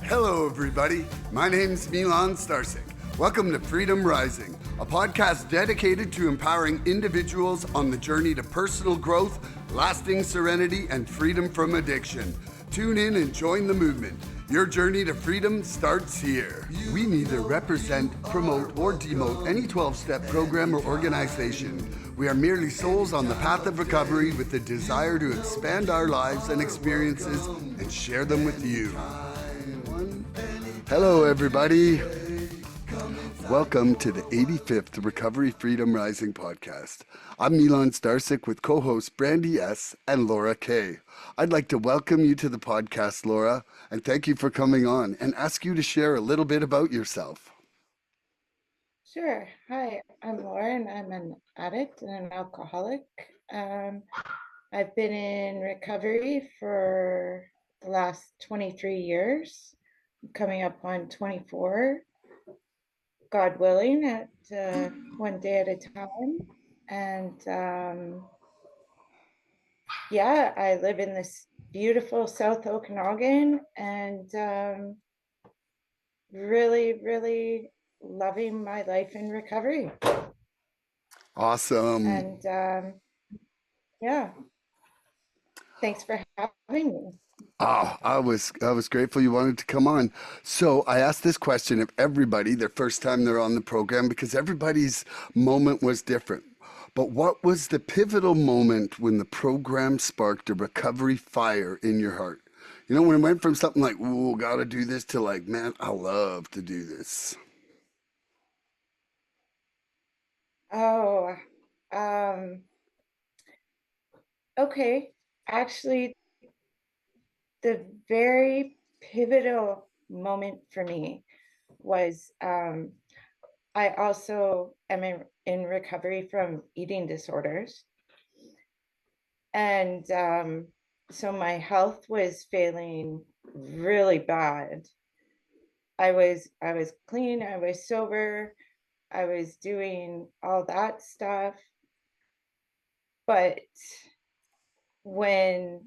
Hello, everybody. My name's Milan Starcic. Welcome to Freedom Rising, a podcast dedicated to empowering individuals on the journey to personal growth, lasting serenity, and freedom from addiction. Tune in and join the movement. Your journey to freedom starts here. We neither represent, promote, or demote any 12-step program or organization. We are merely souls on the path of recovery with the desire to expand our lives and experiences and share them with you. Hello, everybody. Welcome to the 85th Recovery Freedom Rising podcast. I'm Milan Starcic with Co-Hosts Brandi S and Laura K. I'd like to welcome you to the podcast, Laura, and thank you for coming on and ask you to share a little bit about yourself. Sure. Hi, I'm Laura, and I'm an addict and an alcoholic. I've been in recovery for the last 23 years, coming up on 24, God willing, at one day at a time. And yeah, I live in this beautiful South Okanagan, and really loving my life in recovery. Awesome. And yeah, thanks for having me. Oh, I was grateful you wanted to come on. So I asked this question of everybody their first time they're on the program because everybody's moment was different. But what was the pivotal moment when the program sparked a recovery fire in your heart? You know, when it went from something like, ooh, gotta do this to like, man, I love to do this. Oh, okay. Actually, the very pivotal moment for me was I also am in recovery from eating disorders. And so my health was failing really bad. I was clean, I was sober, I was doing all that stuff. But when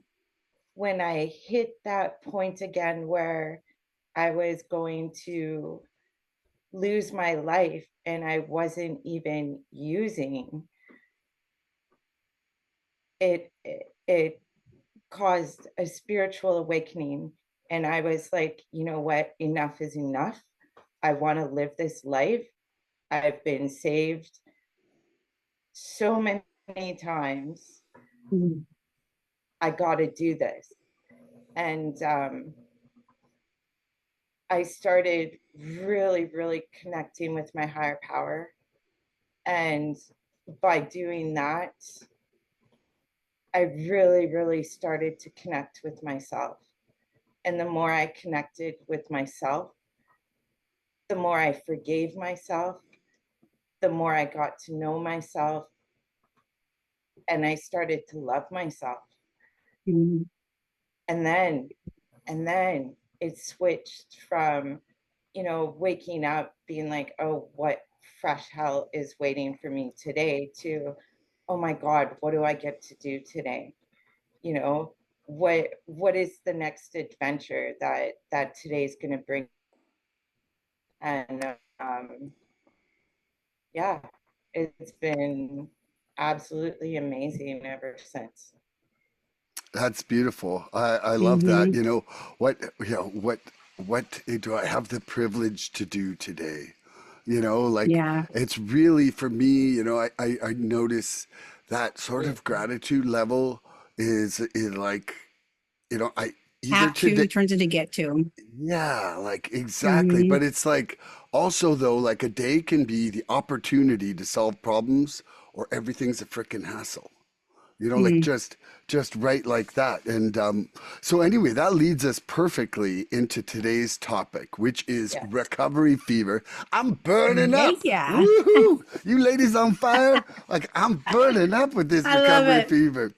I hit that point again where I was going to lose my life and I wasn't even using, it caused a spiritual awakening. And I was like, you know what? Enough is enough. I want to live this life. I've been saved so many times. I got to do this. And I started really connecting with my higher power. And by doing that, I really started to connect with myself. And the more I connected with myself, the more I forgave myself, the more I got to know myself, and I started to love myself. Mm-hmm. And then it switched from, you know, waking up being like, oh, what fresh hell is waiting for me today, to, oh my God, what do I get to do today? You know, what is the next adventure that today's going to bring? And yeah, it's been absolutely amazing ever since. That's beautiful. I love that. You know, what do I have the privilege to do today? You know, like it's really for me, you know, I notice that sort of gratitude level is like, you know, I either have to today, turns into get to. yeah, like exactly. But it's like also though, like a day can be the opportunity to solve problems or everything's a freaking hassle. You know, like just right like that. And so anyway, that leads us perfectly into today's topic, which is recovery fever. I'm burning up. Yeah. Woohoo! You ladies on fire? Like I'm burning up with this recovery fever.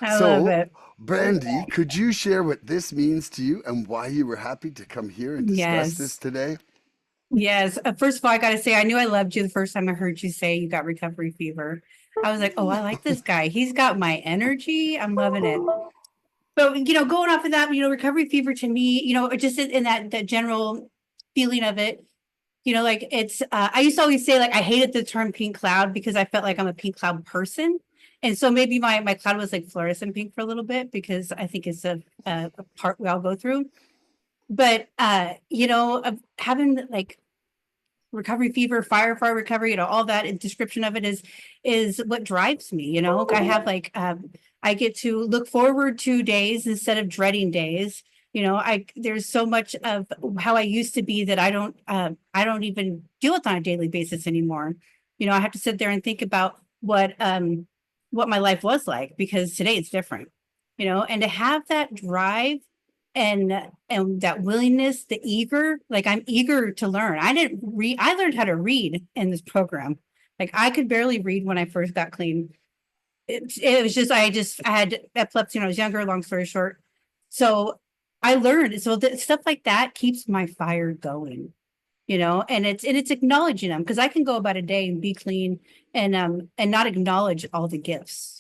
I love it. Brandi, could you share what this means to you and why you were happy to come here and discuss this today? Yes. First of all, I got to say, I knew I loved you the first time I heard you say you got recovery fever. I was like, oh, I like this guy. He's got my energy. I'm loving it. but going off of that, recovery fever to me, just in that general feeling of it, like it's, I used to always say like, I hated the term pink cloud because I felt like I'm a pink cloud person. And so maybe my cloud was like fluorescent pink for a little bit because I think it's a part we all go through. But, of having like recovery fever, fire recovery, all that and description of it is what drives me. I have like, I get to look forward to days instead of dreading days. There's so much of how I used to be that I don't even deal with on a daily basis anymore. I have to sit there and think about what my life was like because today it's different, and to have that drive and that willingness, like I'm eager to learn. I learned how to read in this program. Like I could barely read when I first got clean. It was just I had epilepsy when I was younger, long story short. So I learned. So stuff like that keeps my fire going, and it's acknowledging them because I can go about a day and be clean and not acknowledge all the gifts,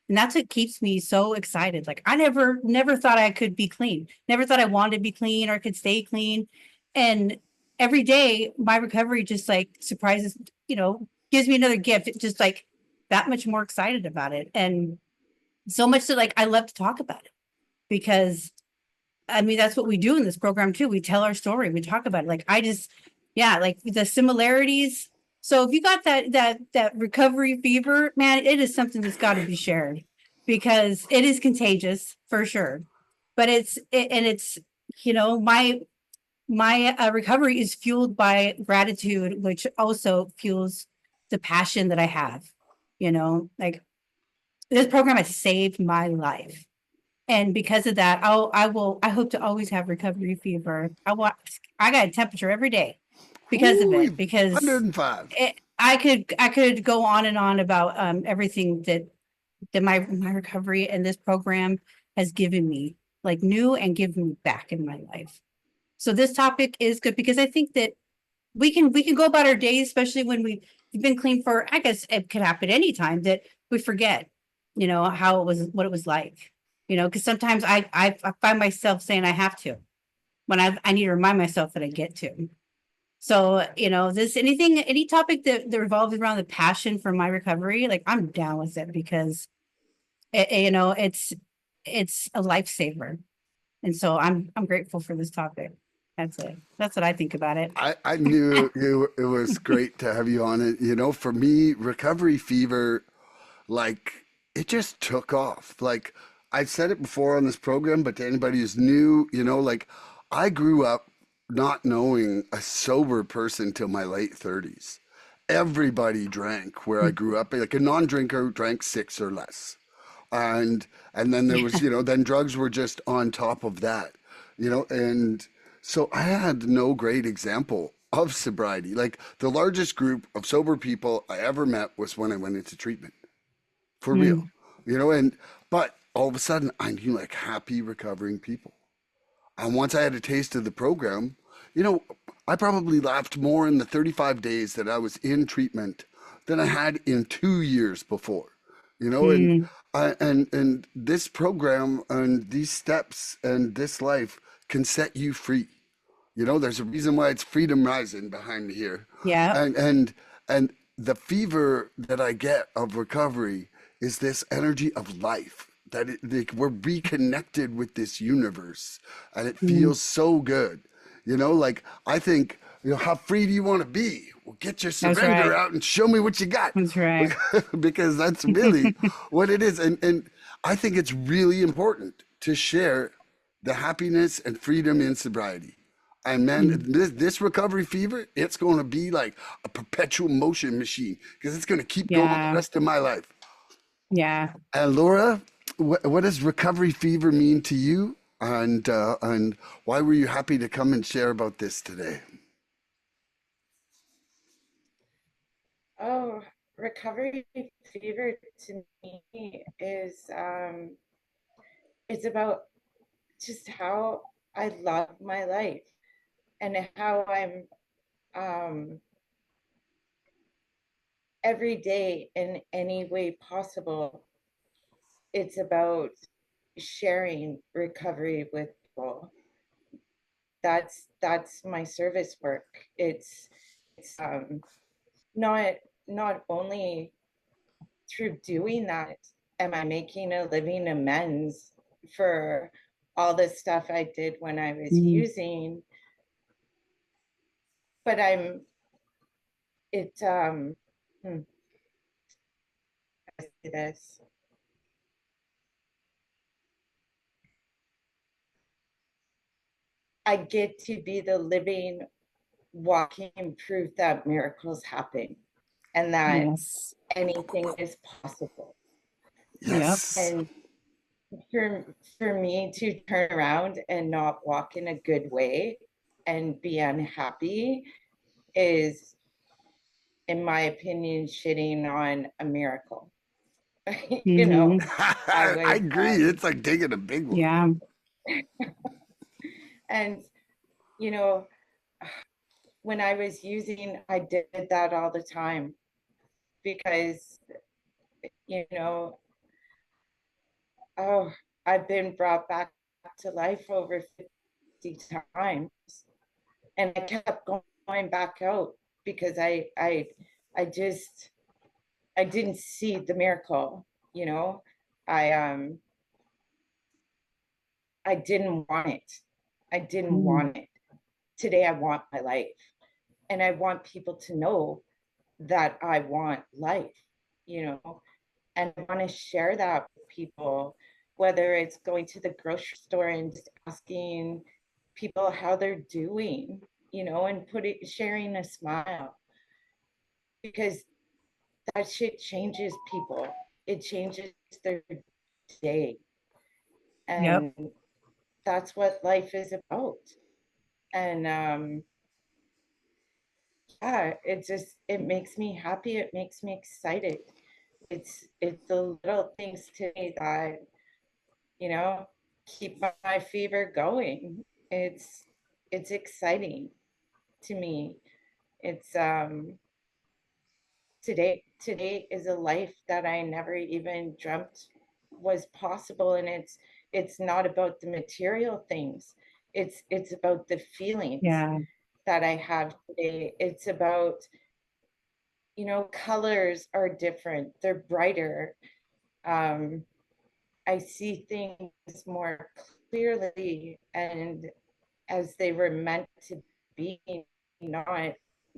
and that's what keeps me so excited. Like I never thought I could be clean, never thought I wanted to be clean or could stay clean. And every day my recovery just like surprises, gives me another gift. It's just like that much more excited about it. And so much that like I love to talk about it because I mean, that's what we do in this program too. We tell our story, we talk about it. Like yeah, like the similarities. So if you got that recovery fever, man, it is something that's got to be shared because it is contagious for sure. But it's my recovery is fueled by gratitude, which also fuels the passion that I have. Like this program has saved my life. And because of that, I hope to always have recovery fever. I got a temperature every day because of Ooh, it, because 105. I could go on and on about everything that my recovery and this program has given me, like new and given me back in my life. So this topic is good because I think that we can go about our days, especially when we've been clean for, I guess it could happen anytime that we forget, how it was, what it was like, because sometimes I find myself saying I have to when I need to remind myself that I get to. So, any topic that revolves around the passion for my recovery, like I'm down with it because it's a lifesaver. And so I'm grateful for this topic. That's it. That's what I think about it. I knew it was great to have you on it. For me, recovery fever, like it just took off. Like I've said it before on this program, but to anybody who's new, like I grew up not knowing a sober person till my late 30s. Everybody drank where I grew up. Like a non-drinker drank six or less. And then there was, then drugs were just on top of that, and so I had no great example of sobriety. Like the largest group of sober people I ever met was when I went into treatment. For real, Mm, and but all of a sudden I knew like happy recovering people. And once I had a taste of the program, you know, I probably laughed more in the 35 days that I was in treatment than I had in 2 years before. And mm, and this program and these steps and this life can set you free. There's a reason why it's Freedom Rising behind me here. yeah. And and the fever that I get of recovery is this energy of life that like we're reconnected with this universe and it Mm, feels so good. Like I think, how free do you want to be? Well, get your that's surrender right. out and show me what you got. That's right. Because that's really what it is. And I think it's really important to share the happiness and freedom in sobriety. And man, Mm, this recovery fever, it's going to be like a perpetual motion machine because it's going to keep going the yeah. rest of my life. Yeah. And Laura, what does recovery fever mean to you? And why were you happy to come and share about this today? Oh, recovery fever to me is it's about just how I love my life and how I'm um every day in any way possible. It's about sharing recovery with people. That's my service work. It's not not only through doing that am I making a living amends for all the stuff I did when I was using, but I'm it I say this. I get to be the living, walking proof that miracles happen and that Yes. anything is possible. Yep. Yes. And for me to turn around and not walk in a good way and be unhappy is, in my opinion, shitting on a miracle. You know, I I was agree. It's like taking a big one. Yeah. and you know, when I was using, I did that all the time because, you know, oh, I've been brought back to life over 50 times. And I kept going back out because I just I didn't see the miracle, you know. I I didn't want it. I didn't Mm. want it. Today I want my life. And I want people to know that I want life, you know, and I want to share that with people, whether it's going to the grocery store and just asking people how they're doing, you know, and sharing a smile, because that shit changes people. It changes their day. Yep. And that's what life is about. And yeah, it makes me happy. It makes me excited. It's the little things to me that, you know, keep my fever going. It's exciting to me. It's today is a life that I never even dreamt was possible, and it's not about the material things. It's about the feelings Yeah. that I have today. It's about, you know, colors are different. They're brighter. Um, I see things more clearly and as they were meant to be, not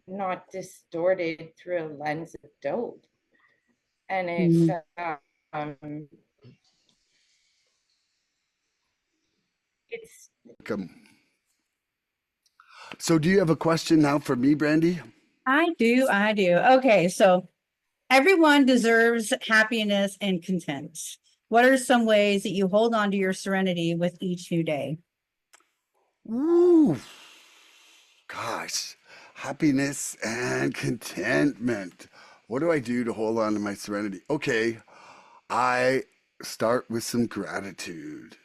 not distorted through a lens of doubt. And Mm. um, it's Welcome. So, do you have a question now for me, Brandy? I do. I do. Okay. So everyone deserves happiness and content. What are some ways that you hold on to your serenity with each new day? Ooh, gosh, happiness and contentment. What do I do to hold on to my serenity? Okay, I start with some gratitude.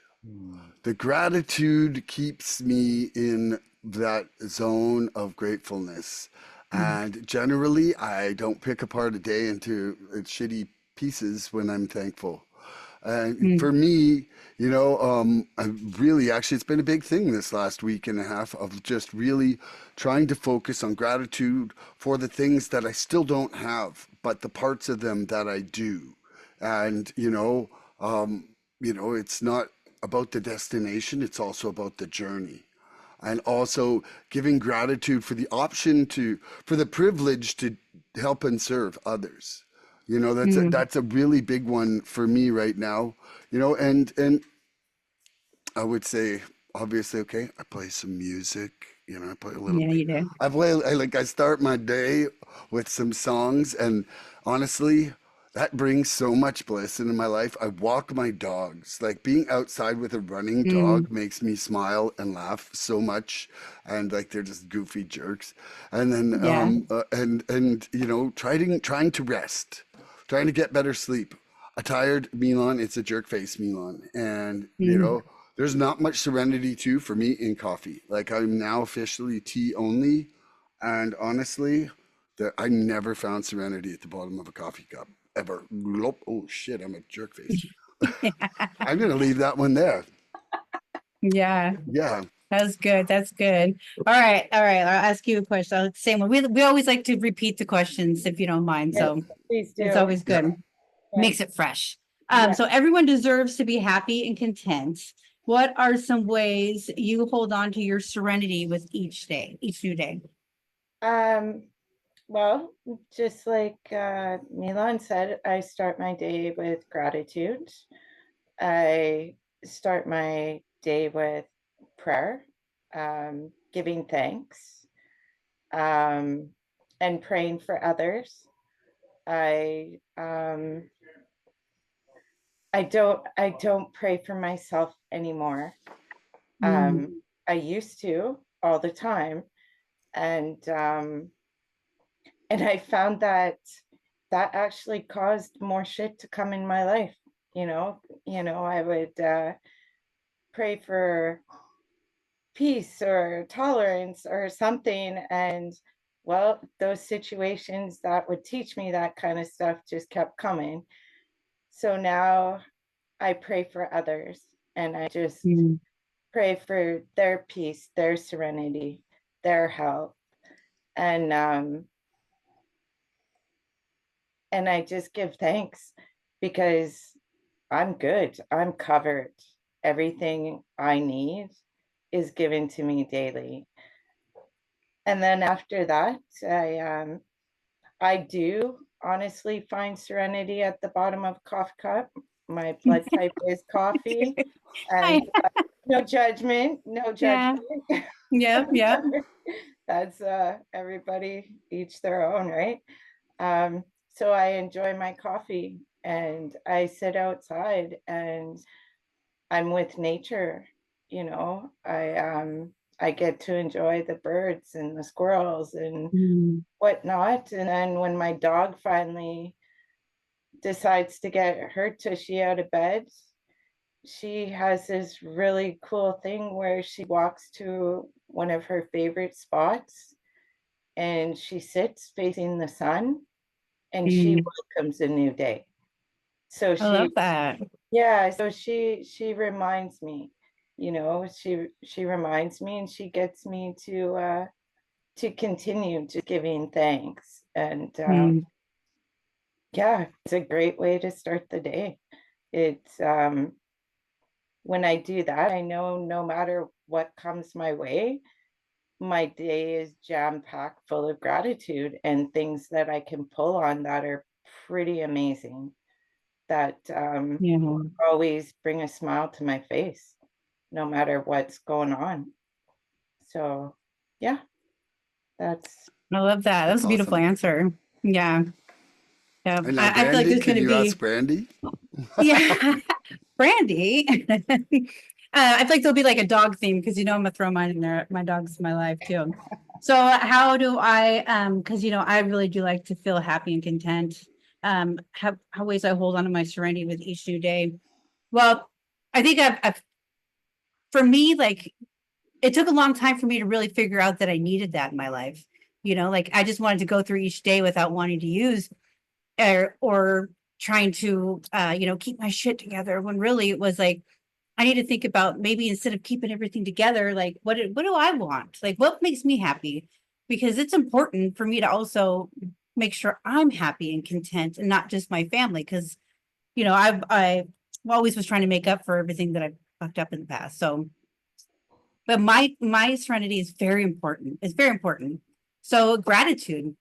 The gratitude keeps me in that zone of gratefulness. Mm. And generally, I don't pick apart a day into shitty pieces when I'm thankful. And Mm. for me, I really actually, it's been a big thing this last week and a half of just really trying to focus on gratitude for the things that I still don't have, but the parts of them that I do. And, it's not about the destination, it's also about the journey. And also giving gratitude for the option for the privilege to help and serve others. Mm. That's a really big one for me right now. And I would say, obviously, okay, I play some music. I play a little Yeah, bit. you do. I start my day with some songs, and honestly, that brings so much bliss into my life. I walk my dogs. Like being outside with a running Mm. dog makes me smile and laugh so much, and like they're just goofy jerks. And then Yeah. and trying to rest, trying to get better sleep. A tired Milan, it's a jerk face Milan. And, Mm. there's not much serenity too for me in coffee. Like I'm now officially tea only. And honestly, I never found serenity at the bottom of a coffee cup ever. Glop. Oh shit, I'm a jerk face. I'm going to leave that one there. Yeah. Yeah. That's good. That's good. All right. All right. I'll ask you a question. Same one. We always like to repeat the questions if you don't mind. Yes, So please do. it's always good. Yeah. Makes it fresh. Yeah. So everyone deserves to be happy and content. What are some ways you hold on to your serenity with each day, each new day? Well, just like Milan said, I start my day with gratitude. I start my day with prayer, giving thanks, and praying for others. I don't pray for myself anymore. I used to all the time, and I found that that actually caused more shit to come in my life. I would pray for peace or tolerance or something, and well, those situations that would teach me that kind of stuff just kept coming. So now I pray for others, and I just pray for their peace, their serenity, their health, and I just give thanks because I'm good. I'm covered. Everything I need is given to me daily. And then after that, I do honestly find serenity at the bottom of a coffee cup. My blood type is coffee, and no judgment, no Yeah. judgment. Yep. Yep. That's everybody each their own, right? So I enjoy my coffee, and I sit outside and I'm with nature. I get to enjoy the birds and the squirrels and whatnot. And then when my dog finally decides to get her tushy out of bed, she has this really cool thing where she walks to one of her favorite spots and she sits facing the sun and she welcomes a new day. So I love that. yeah, so she reminds me, she reminds me, and she gets me to continue just giving thanks. And yeah, it's a great way to start the day. It's when I do that, I know no matter what comes my way, my day is jam-packed full of gratitude and things that I can pull on that are pretty amazing, that always bring a smile to my face, no matter what's going on. So yeah, that's I love that. That was That's a beautiful awesome. answer. Yeah. Yeah. And now, I feel like Brandi, there's can going to you be, ask Brandi? yeah. Brandy. I feel like there'll be like a dog theme because I'm gonna throw mine in there. My dog's my life too. So how do I because I really do like to feel happy and content. How ways I hold on to my serenity with each new day. Well, I think I've for me, like it took a long time for me to really figure out that I needed that in my life. Like I just wanted to go through each day without wanting to use or trying to keep my shit together when really it was like I need to think about maybe instead of keeping everything together, like what do I want? Like what makes me happy? Because it's important for me to also make sure I'm happy and content and not just my family. Because I always was trying to make up for everything that I fucked up in the past. So, but my serenity is very important. It's very important. So gratitude.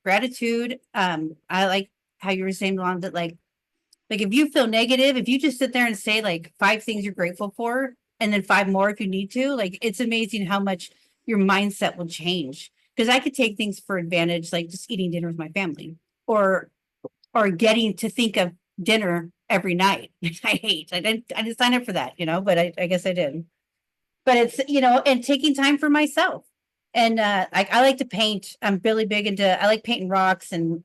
I like how you were saying, Milan, that like if you feel negative, if you just sit there and say like 5 things you're grateful for, and then 5 more if you need to, like it's amazing how much your mindset will change. Because I could take things for advantage, like just eating dinner with my family, or getting to think of dinner every night, which I hate. I didn't sign up for that, but I guess I did. But it's and taking time for myself. And like I like to paint. I'm really big into I like painting rocks and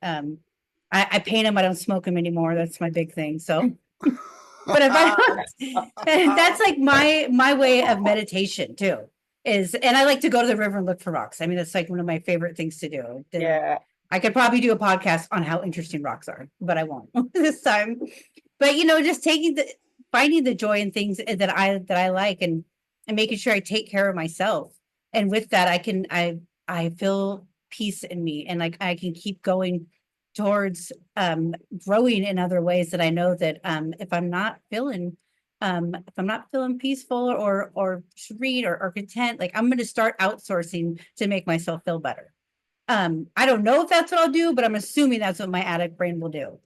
I paint them. I don't smoke them anymore. That's my big thing. So, but if I don't, that's like my way of meditation too. And I like to go to the river and look for rocks. I mean, that's like one of my favorite things to do. yeah. I could probably do a podcast on how interesting rocks are, but I won't this time. But just taking finding the joy in things that I like, and making sure I take care of myself. And with that, I feel peace in me, and like I can keep going towards growing in other ways that I know that if I'm not feeling peaceful or serene or content, like I'm going to start outsourcing to make myself feel better. I don't know if that's what I'll do, but I'm assuming that's what my addict brain will do.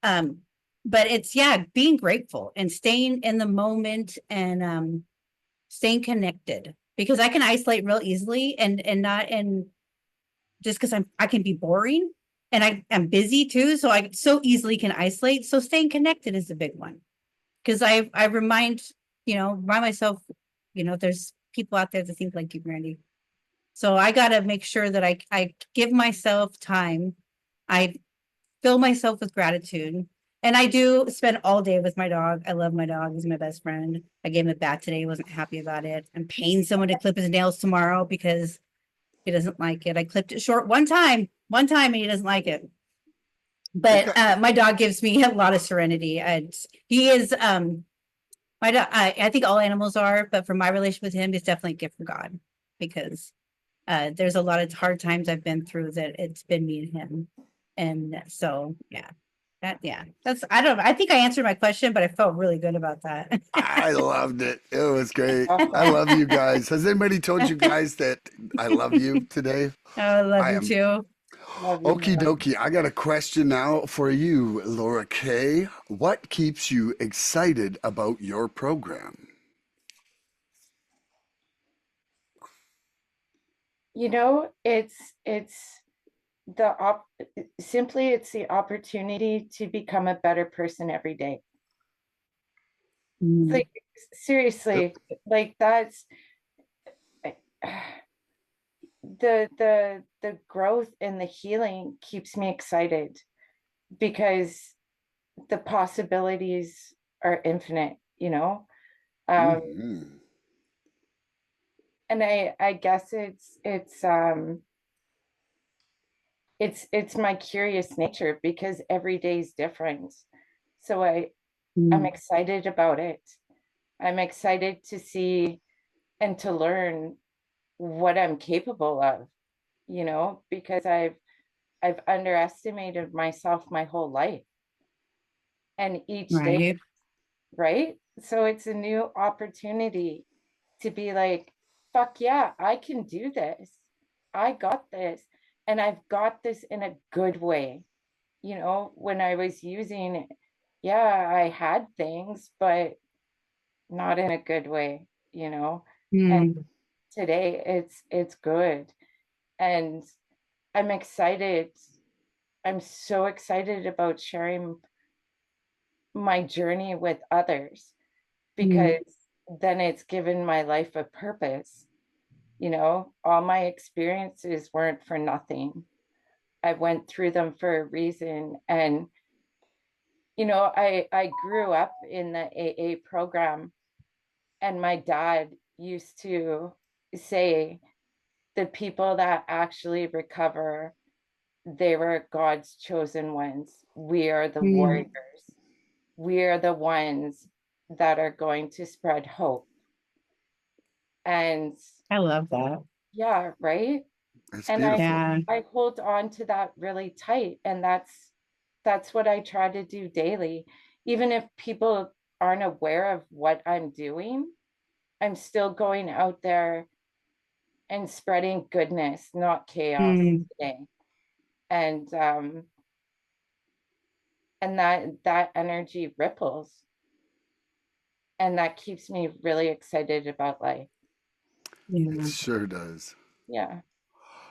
Um, but it's, yeah, being grateful and staying in the moment, and staying connected, because I can isolate real easily, and not in just because I can be boring, and I'm busy too. So I so easily can isolate. So staying connected is a big one, because I remind myself, there's people out there that think like you, Brandy. So I got to make sure that I give myself time. I fill myself with gratitude. And I do spend all day with my dog. I love my dog. He's my best friend. I gave him a bath today. Wasn't happy about it. I'm paying someone to clip his nails tomorrow because he doesn't like it. I clipped it short one time, and he doesn't like it. But Okay. my dog gives me a lot of serenity. And he is my dog. I think all animals are, but for my relationship with him, it's definitely a gift from God, because there's a lot of hard times I've been through that it's been me and him. And so, yeah, that's, I don't know. I think I answered my question, but I felt really good about that. I loved it. It was great. I love you guys. Has anybody told you guys that I love you today? I love I you am. too. Love you, Okie Milan. dokie. I got a question now for you, Laura Kay. What keeps you excited about your program? It's simply it's the opportunity to become a better person every day. Mm, Like, seriously, like that's the growth and the healing keeps me excited, because the possibilities are infinite. Um, Mhm. and I guess it's my curious nature, because every day is different. So I'm mm, excited about it. I'm excited to see and to learn what I'm capable of, because I've underestimated myself my whole life. And each day, right. right? So it's a new opportunity to be like, fuck yeah, I can do this. I got this. And I've got this in a good way. When I was using, yeah, I had things, but not in a good way. And Mm, today it's good. And I'm excited. I'm so excited about sharing my journey with others, mm, because then it's given my life a purpose. All my experiences weren't for nothing. I went through them for a reason. And I grew up in the AA program, and my dad used to say the people that actually recover, they were God's chosen ones. We are the mm. warriors. We are the ones that are going to spread hope. And I love that. yeah, right. It's And I beautiful. Yeah. I hold on to that really tight, and that's what I try to do daily. Even if people aren't aware of what I'm doing, I'm still going out there and spreading goodness, not chaos Mm. today. And and that energy ripples, and that keeps me really excited about life. It Yeah. sure does. Yeah.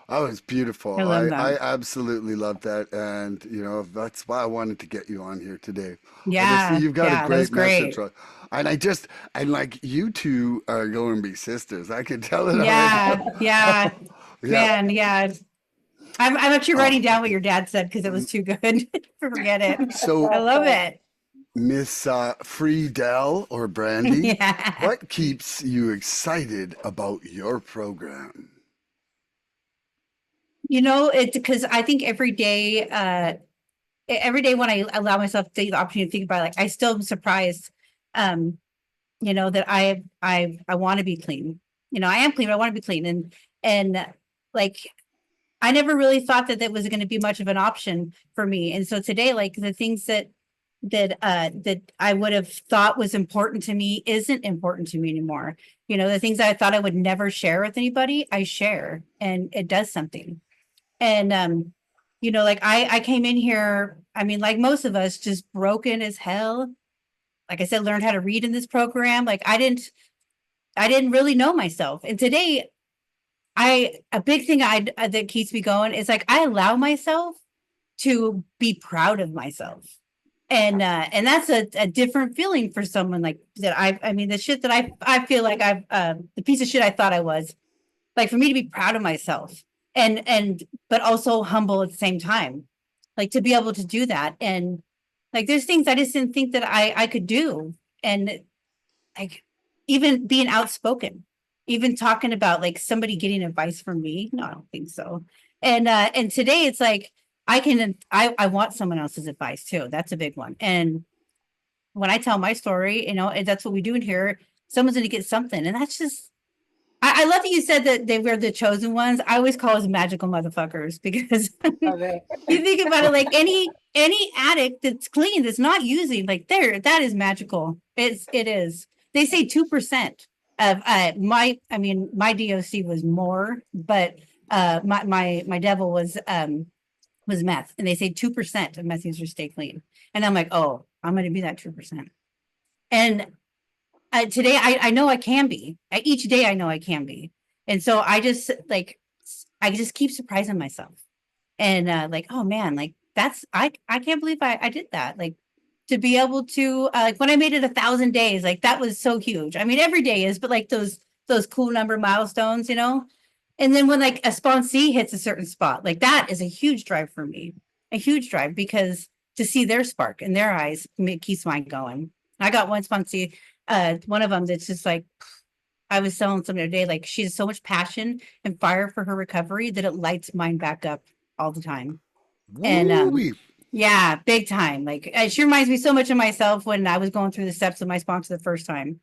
Oh, it's beautiful. I love that. I absolutely love that. And, that's why I wanted to get you on here today. I just, Yeah. you've got a Yeah. That was great message. great. Right? And like you two are going to be sisters. I can tell it already. Yeah. Yeah. Yeah. Man. Yeah. I'm actually Oh, writing down what your dad said because it was too good to forget it. so I love it. Miss Friedel or Brandy, Yeah. what keeps you excited about your program? It's because I think every day when I allow myself the opportunity to think about it, like I still am surprised you know, that I want to be clean. You know, I am clean, but I want to be clean. And like, I never really thought that that was going to be much of an option for me. And so today, like the things that I would have thought was important to me isn't important to me anymore. You know, the things I thought I would never share with anybody, I share, and it does something. And you know, like I came in here, I mean, like most of us, just broken as hell. Like I said, learned how to read in this program. Like I didn't really know myself. And today, a big thing that keeps me going is like I allow myself to be proud of myself. And that's a different feeling for someone like that. I mean, the shit that I feel like the piece of shit I thought I was, like for me to be proud of myself and but also humble at the same time, like to be able to do that. And like there's things I just didn't think that I could do. And like even being outspoken, even talking about like somebody getting advice from me. No, I don't think so. And today it's like I want someone else's advice too. That's a big one. And when I tell my story, you know, and that's what we do in here, someone's gonna get something. And that's just I love that you said that they were the chosen ones. I always call us magical motherfuckers because Love it. you think about it, like any addict that's clean, that's not using, like that is magical. It is. They say 2% of I mean, my DOC was more, but my devil was meth, and they say 2% of meth users stay clean. And I'm like, oh, I'm gonna be that 2%. And today I know I can be. Each day I know I can be. And so I just like I just keep surprising myself. And like, oh man, like that's I can't believe I did that. Like to be able to like when I made it 1,000 days, like that was so huge. I mean, every day is, but like those cool number milestones, you know. And then when like a sponsee hits a certain spot, like that is a huge drive for me, a huge drive, because to see their spark in their eyes keeps mine going. I got one sponsee, one of them that's just like, I was telling somebody today, like she has so much passion and fire for her recovery that it lights mine back up all the time. And Woo-wee. yeah, big time. Like she reminds me so much of myself when I was going through the steps of my sponsor the first time.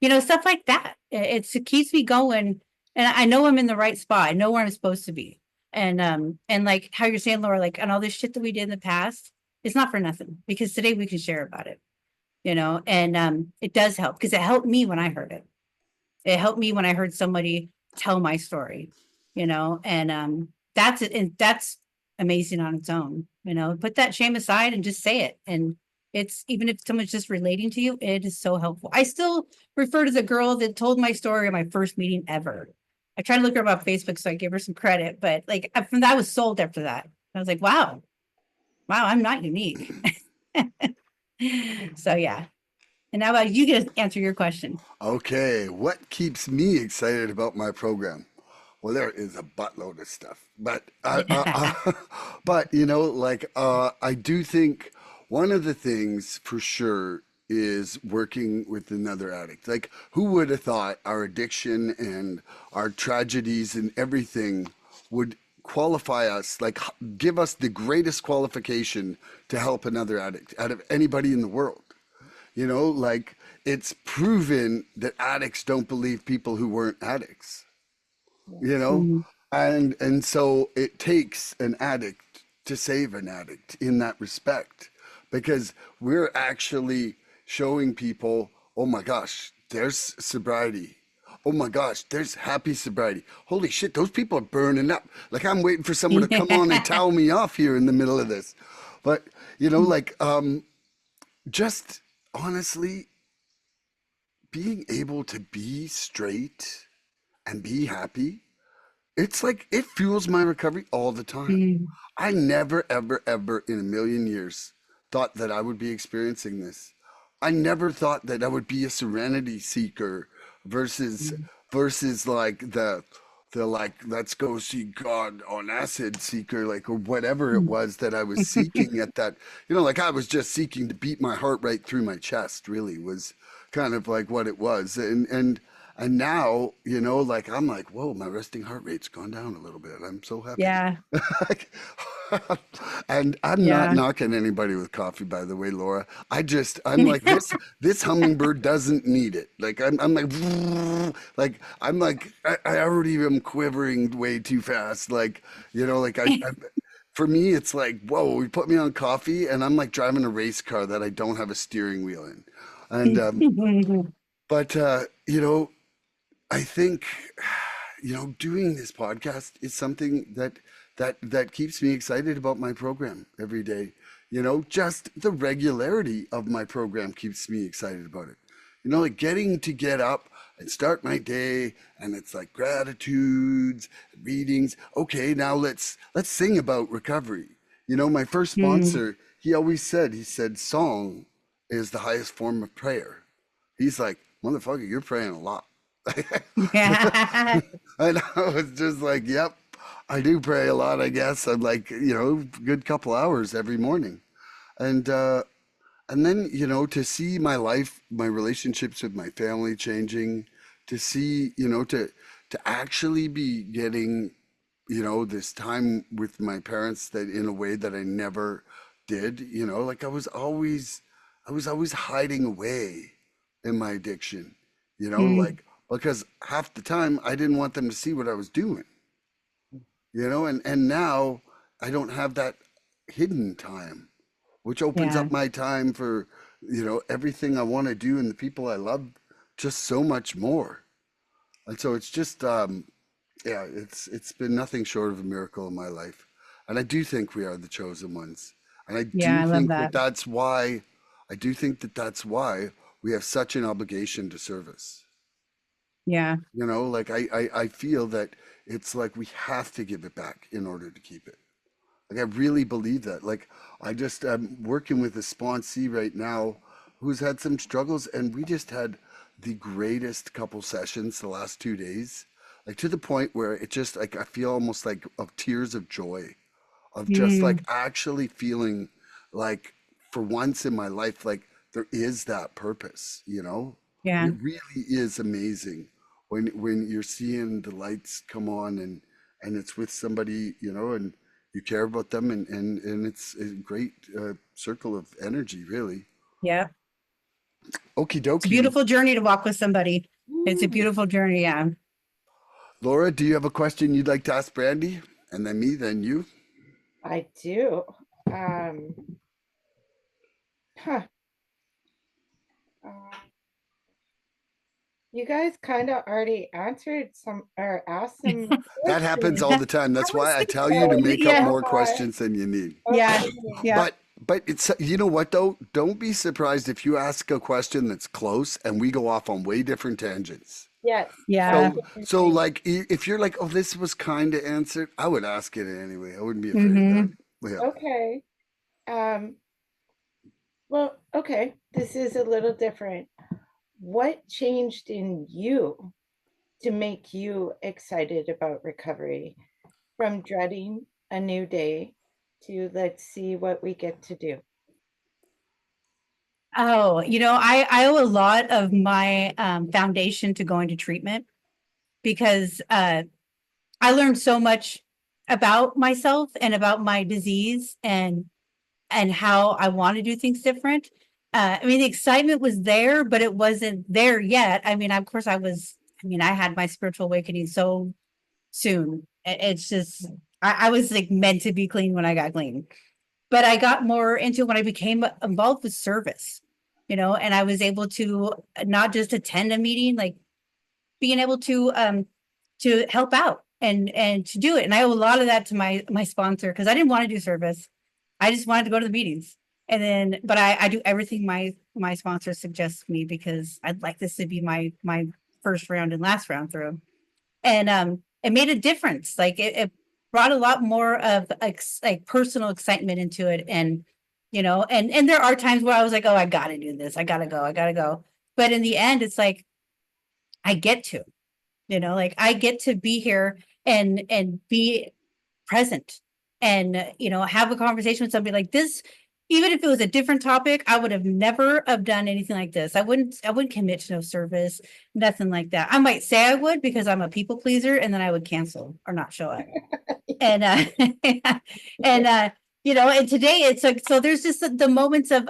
You know, stuff like that. It keeps me going, and I know I'm in the right spot. I know where I'm supposed to be. And like how you're saying, Laura, like and all this shit that we did in the past, it's not for nothing because today we can share about it. You know, and it does help because it helped me when I heard it. It helped me when I heard somebody tell my story, you know, and that's it. And that's amazing on its own, you know, put that shame aside and just say it. And it's even if someone's just relating to you, it is so helpful. I still refer to the girl that told my story at my first meeting ever. I tried to look her up on Facebook, so I gave her some credit, but like from that I was sold after that. I was like, wow, I'm not unique. So yeah. And now about you get to answer your question. Okay, what keeps me excited about my program? Well, there is a buttload of stuff, but but you know, like I do think one of the things for sure is working with another addict. Like, who would have thought our addiction and our tragedies and everything would qualify us, like give us the greatest qualification to help another addict out of anybody in the world? You know, like it's proven that addicts don't believe people who weren't addicts, you know? Mhm. And so it takes an addict to save an addict in that respect because we're actually showing people, oh my gosh, there's sobriety. Oh my gosh, there's happy sobriety. Holy shit, those people are burning up. Like I'm waiting for someone to come on and towel me off here in the middle of this. But you know, like just honestly being able to be straight and be happy, it's like it fuels my recovery all the time. Mhm. I never, ever, ever in a million years thought that I would be experiencing this. I never thought that I would be a serenity seeker versus like the like let's go see God on acid seeker, like or whatever it was that I was seeking at that. You know, like I was just seeking to beat my heart right through my chest. Really was kind of like what it was, and now, you know, like I'm like, whoa, my resting heart rate's gone down a little bit. I'm so happy. Yeah. Like, And I'm not Yeah. knocking anybody with coffee, by the way, Laura. I'm like this hummingbird doesn't need it. Like I'm like I already am quivering way too fast. Like, like for me, it's like, whoa, we put me on coffee and I'm like driving a race car that I don't have a steering wheel in. And, but, I think, doing this podcast is something that keeps me excited about my program every day. Just the regularity of my program keeps me excited about it. Like getting to get up and start my day, and it's like gratitudes, readings. Okay, now let's sing about recovery. My first Mm. sponsor, he said, song is the highest form of prayer. He's like, motherfucker, you're praying a lot. Yeah. And I was just like, yep, I do pray a lot, I guess. I'm like, good couple hours every morning. And and then, to see my life, my relationships with my family changing, to see, to actually be getting, this time with my parents that in a way that I never did, like I was always hiding away in my addiction, Mm. like because half the time I didn't want them to see what I was doing, and now I don't have that hidden time, which opens Yeah. up my time for, everything I want to do and the people I love just so much more. And so it's just, yeah, it's been nothing short of a miracle in my life. And I do think we are the chosen ones. And I Yeah. do I love think that that. that's why, I do think that that's why we have such an obligation to service. Yeah. Like I feel that it's like we have to give it back in order to keep it. Like I really believe that. Like I'm working with a sponsee right now who's had some struggles, and we just had the greatest couple sessions the last 2 days. Like to the point where it just like I feel almost like of tears of joy of just like Mm. actually feeling like for once in my life like there is that purpose. Yeah. It really is amazing when you're seeing the lights come on and it's with somebody, and you care about them, and it's a great circle of energy, really. Yeah. Okie It's a dokie. beautiful journey to walk with somebody. It's a Ooh, beautiful journey. Yeah. Laura, do you have a question you'd like to ask Brandy? And then me, then you. I do. Um, huh. Um, you guys kind of already answered some or asked some That happens questions. all the time. I That's was why I tell you to So, make up yeah. more questions than you need. Yeah. okay. Yeah. But it's, you know what though? Don't be surprised if you ask a question that's close and we go off on way different tangents. Yes, Yeah. So absolutely. like if you're like, oh, this was kind of answered, I would ask it anyway. I wouldn't be afraid of that. Hmm. Yeah. Okay. Um, well, okay. This is a little different. What changed in you to make you excited about recovery from dreading a new day to let's see what we get to do? Oh, I owe a lot of my foundation to going to treatment because I learned so much about myself and about my disease and how I want to do things different. I mean, the excitement was there, but it wasn't there yet. I mean, of course, I had my spiritual awakening so soon. It's just, I was like meant to be clean when I got clean. But I got more into when I became involved with service, and I was able to not just attend a meeting, like being able to help out and to do it. And I owe a lot of that to my sponsor because I didn't want to do service. I just wanted to go to the meetings. And then but I do everything my sponsor suggests me because I'd like this to be my first round and last round through. And it made a difference. Like it brought a lot more of like personal excitement into it. And and there are times where I was like, oh, I gotta do this. I gotta go. But in the end, it's like I get to. Like I get to be here and be present and have a conversation with somebody like this. even if it was a different topic, I would have never have done anything like this. I wouldn't commit to no service, nothing like that. I might say I would because I'm a people pleaser, and then I would cancel or not show up. And and and today it's like, so there's just the moments of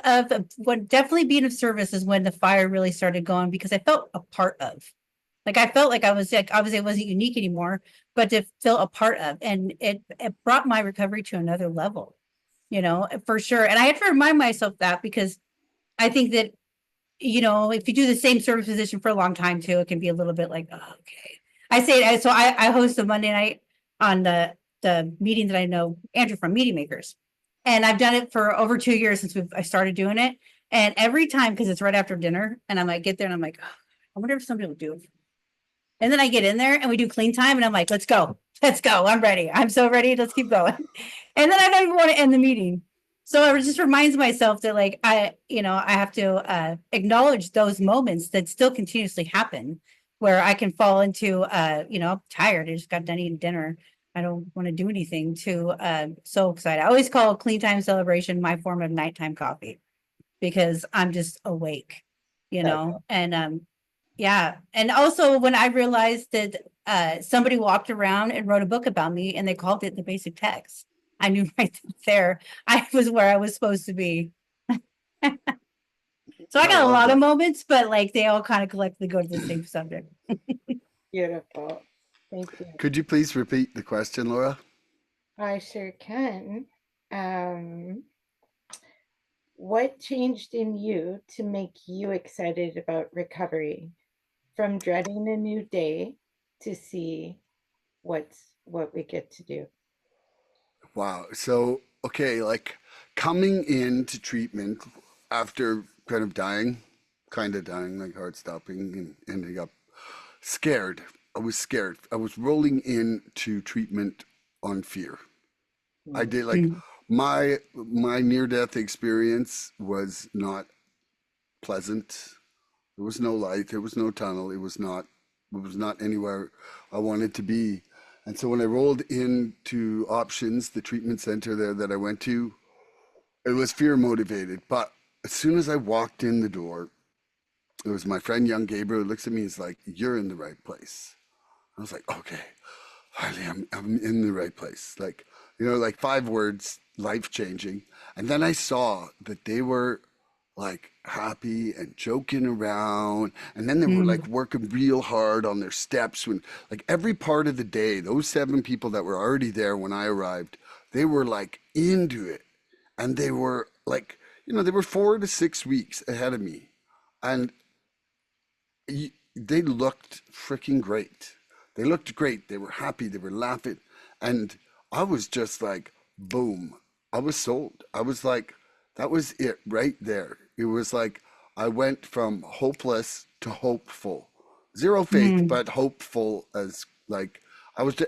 what definitely being of service is when the fire really started going, because I felt a part of. Like I felt like I was, like, obviously I wasn't unique anymore, but to feel a part of, and it brought my recovery to another level, for sure. And I have to remind myself that, because I think that, if you do the same service position for a long time too, it can be a little bit like, oh, okay. I say it, so I host a Monday night on the meeting that I know Andrew from Meeting Makers. And I've done it for over 2 years since I started doing it. And every time, because it's right after dinner, and I might get there and I'm like, oh, I wonder if somebody will do it. And then I get in there and we do clean time and I'm like, let's go. Let's go. I'm ready. I'm so ready. Let's keep going. And then I don't even want to end the meeting. So it just reminds myself that, like, I have to acknowledge those moments that still continuously happen, where I can fall into, I'm tired. I just got done eating dinner. I don't want to do anything, to so excited. I always call clean time celebration my form of nighttime coffee, because I'm just awake, and yeah. And also when I realized that somebody walked around and wrote a book about me and they called it the basic text, I knew right there I was where I was supposed to be. So I got a lot of moments, but like they all kind of collectively go to the same subject. Beautiful. Thank you. Could you please repeat the question, Laura? I sure can. What changed in you to make you excited about recovery, from dreading a new day to see what we get to do? Wow. So, okay, like coming into treatment after kind of dying, like heart stopping and ending up scared. I was scared. I was rolling into treatment on fear. I did like Mm. my near death experience was not pleasant. There was no light, there was no tunnel. It was not anywhere I wanted to be. And so when I rolled into options, the treatment center there that I went to, it was fear motivated. But as soon as I walked in the door, it was my friend young Gabriel who looks at me. He's like, "You're in the right place." I was like, "Okay, finally, I'm in the right place." Like, like 5 words, life changing. And then I saw that they were like happy and joking around. And then they were like Mm. working real hard on their steps, when like every part of the day, those 7 people that were already there when I arrived, they were like into it. And they were like, they were 4 to 6 weeks ahead of me. And they looked freaking great. They looked great. They were happy. They were laughing. And I was just like, boom. I was sold. I was like, that was it right there. It was like I went from hopeless to hopeful. Zero faith, Mm. but hopeful, as like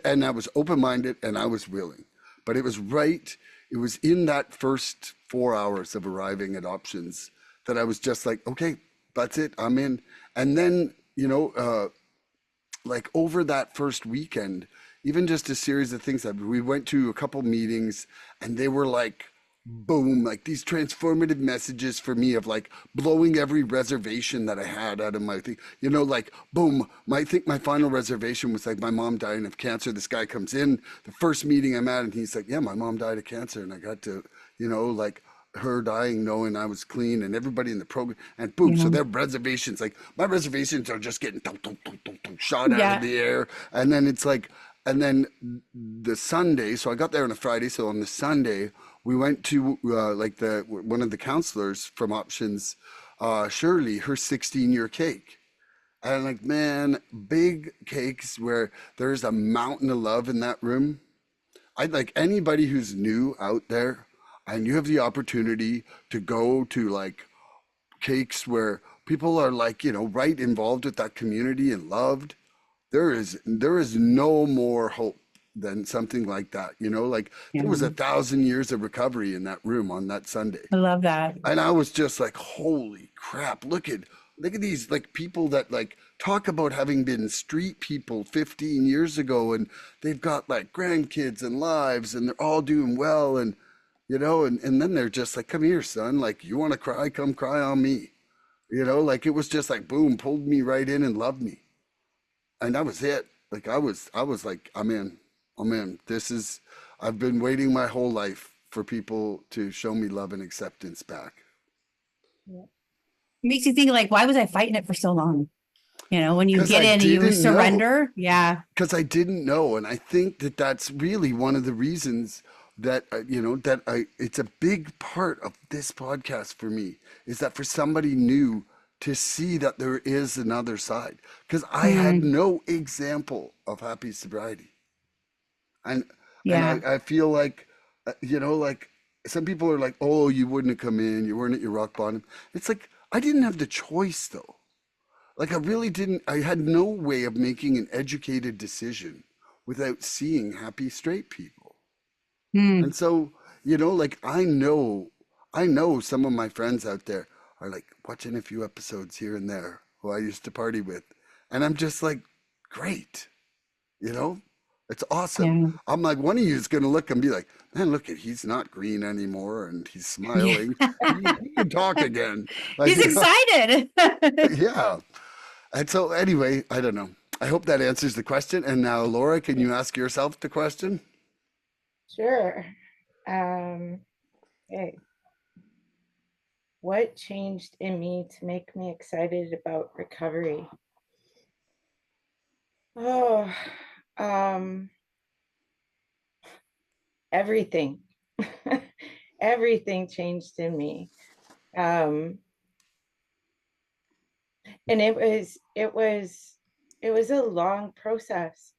and I was open minded and I was willing. But it was right. It was in that first 4 hours of arriving at options that I was just like, okay, that's it. I'm in. And then, like over that first weekend, even just a series of things that we went to a couple meetings, and they were like, boom, like these transformative messages for me of like blowing every reservation that I had out of my thing. Like boom, I think my final reservation was like my mom dying of cancer. This guy comes in, the first meeting I'm at, and he's like, yeah, my mom died of cancer. And I got to, like her dying knowing I was clean, and everybody in the program, and boom, so Yeah. their reservations, like my reservations are just getting shot out of Yeah. the air. And then it's like, and then the Sunday, so I got there on a Friday, so on the Sunday we went to like the one of the counselors from options, Shirley, her 16-year cake. And like, man, big cakes where there's a mountain of love in that room. I'd like anybody who's new out there, and you have the opportunity to go to like cakes where people are like, right involved with that community and loved. There is no more hope than something like that. Like Yeah. there was 1,000 years of recovery in that room on that Sunday. I love that. And I was just like, holy crap, look at these like people that like talk about having been street people 15 years ago, and they've got like grandkids and lives, and they're all doing well. And you know, and then they're just like, come here, son. Like, you want to cry? Come cry on me. You know, like it was just like, boom, pulled me right in and loved me. And that was it. Like I was like, I'm in. I'm in. I've been waiting my whole life for people to show me love and acceptance back. Yeah. Makes you think like, why was I fighting it for so long? You know, when you Because get I in and you didn't know. surrender. Yeah. Because I didn't know, and I think that that's really one of the reasons that it's a big part of this podcast for me is that for somebody new to see that there is another side, because I had Mm, no example of happy sobriety, and yeah. I feel like like some people are like, oh, you wouldn't have come in, you weren't at your rock bottom. It's like I didn't have the choice though. Like I really didn't, I had no way of making an educated decision without seeing happy straight people. And Mm. so, like I know some of my friends out there are like watching a few episodes here and there who I used to party with. And I'm just like, great, you know? It's awesome. Yeah. I'm like, one of you is going to look and be like, man, look at, he's not green anymore and he's Yeah. smiling. He can talk again. Like, He's excited. yeah. And so, anyway, I don't know. I hope that answers the question. And now, Laura, can you ask yourself the question? Sure. Okay. What changed in me to make me excited about recovery? Oh, um, everything. Everything changed in me. Um, and it was a long process.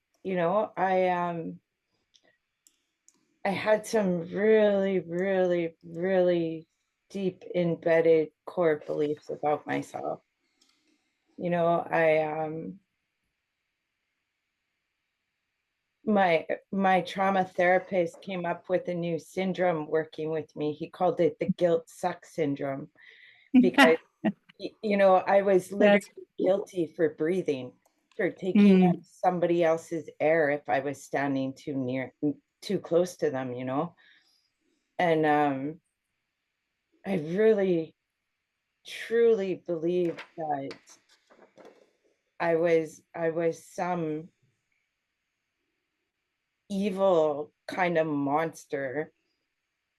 I had some really, really, really deep embedded core beliefs about myself. My trauma therapist came up with a new syndrome working with me. He called it the guilt suck syndrome because I was literally That's guilty for breathing, for taking up mm, somebody else's air if I was standing too close to them, and I really truly believe that I was some evil kind of monster.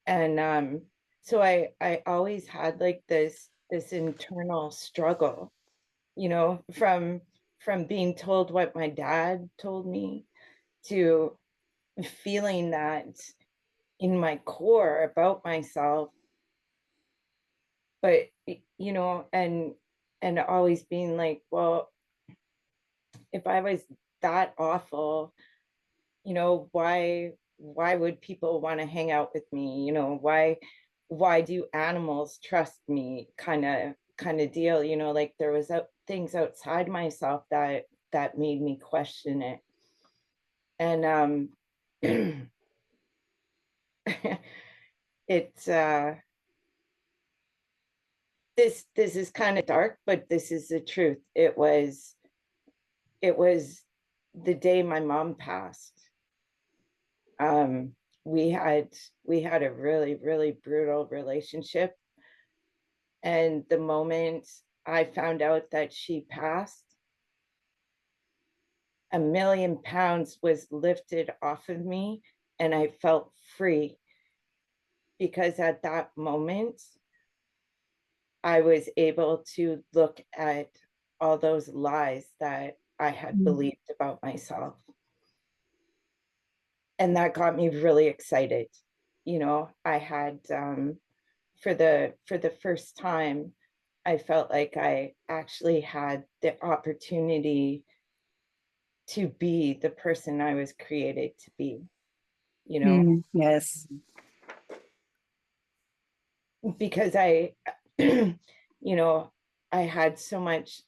And so I always had like this internal struggle, from being told what my dad told me to feeling that in my core about myself. But and always being like, well, if I was that awful, why would people want to hang out with me? Why do animals trust me, kind of deal? Like there was things outside myself that made me question it. And it's this is kind of dark, but this is the truth. It was the day my mom passed. um we had we had a really, really brutal relationship, and the moment I found out that she passed, 1,000,000 pounds was lifted off of me, and I felt free, because at that moment I was able to look at all those lies that I had mm, believed about myself. And that got me really excited. I had, for the first time, I felt like I actually had the opportunity to be the person I was created to be, you know, yes. because you know, I had so much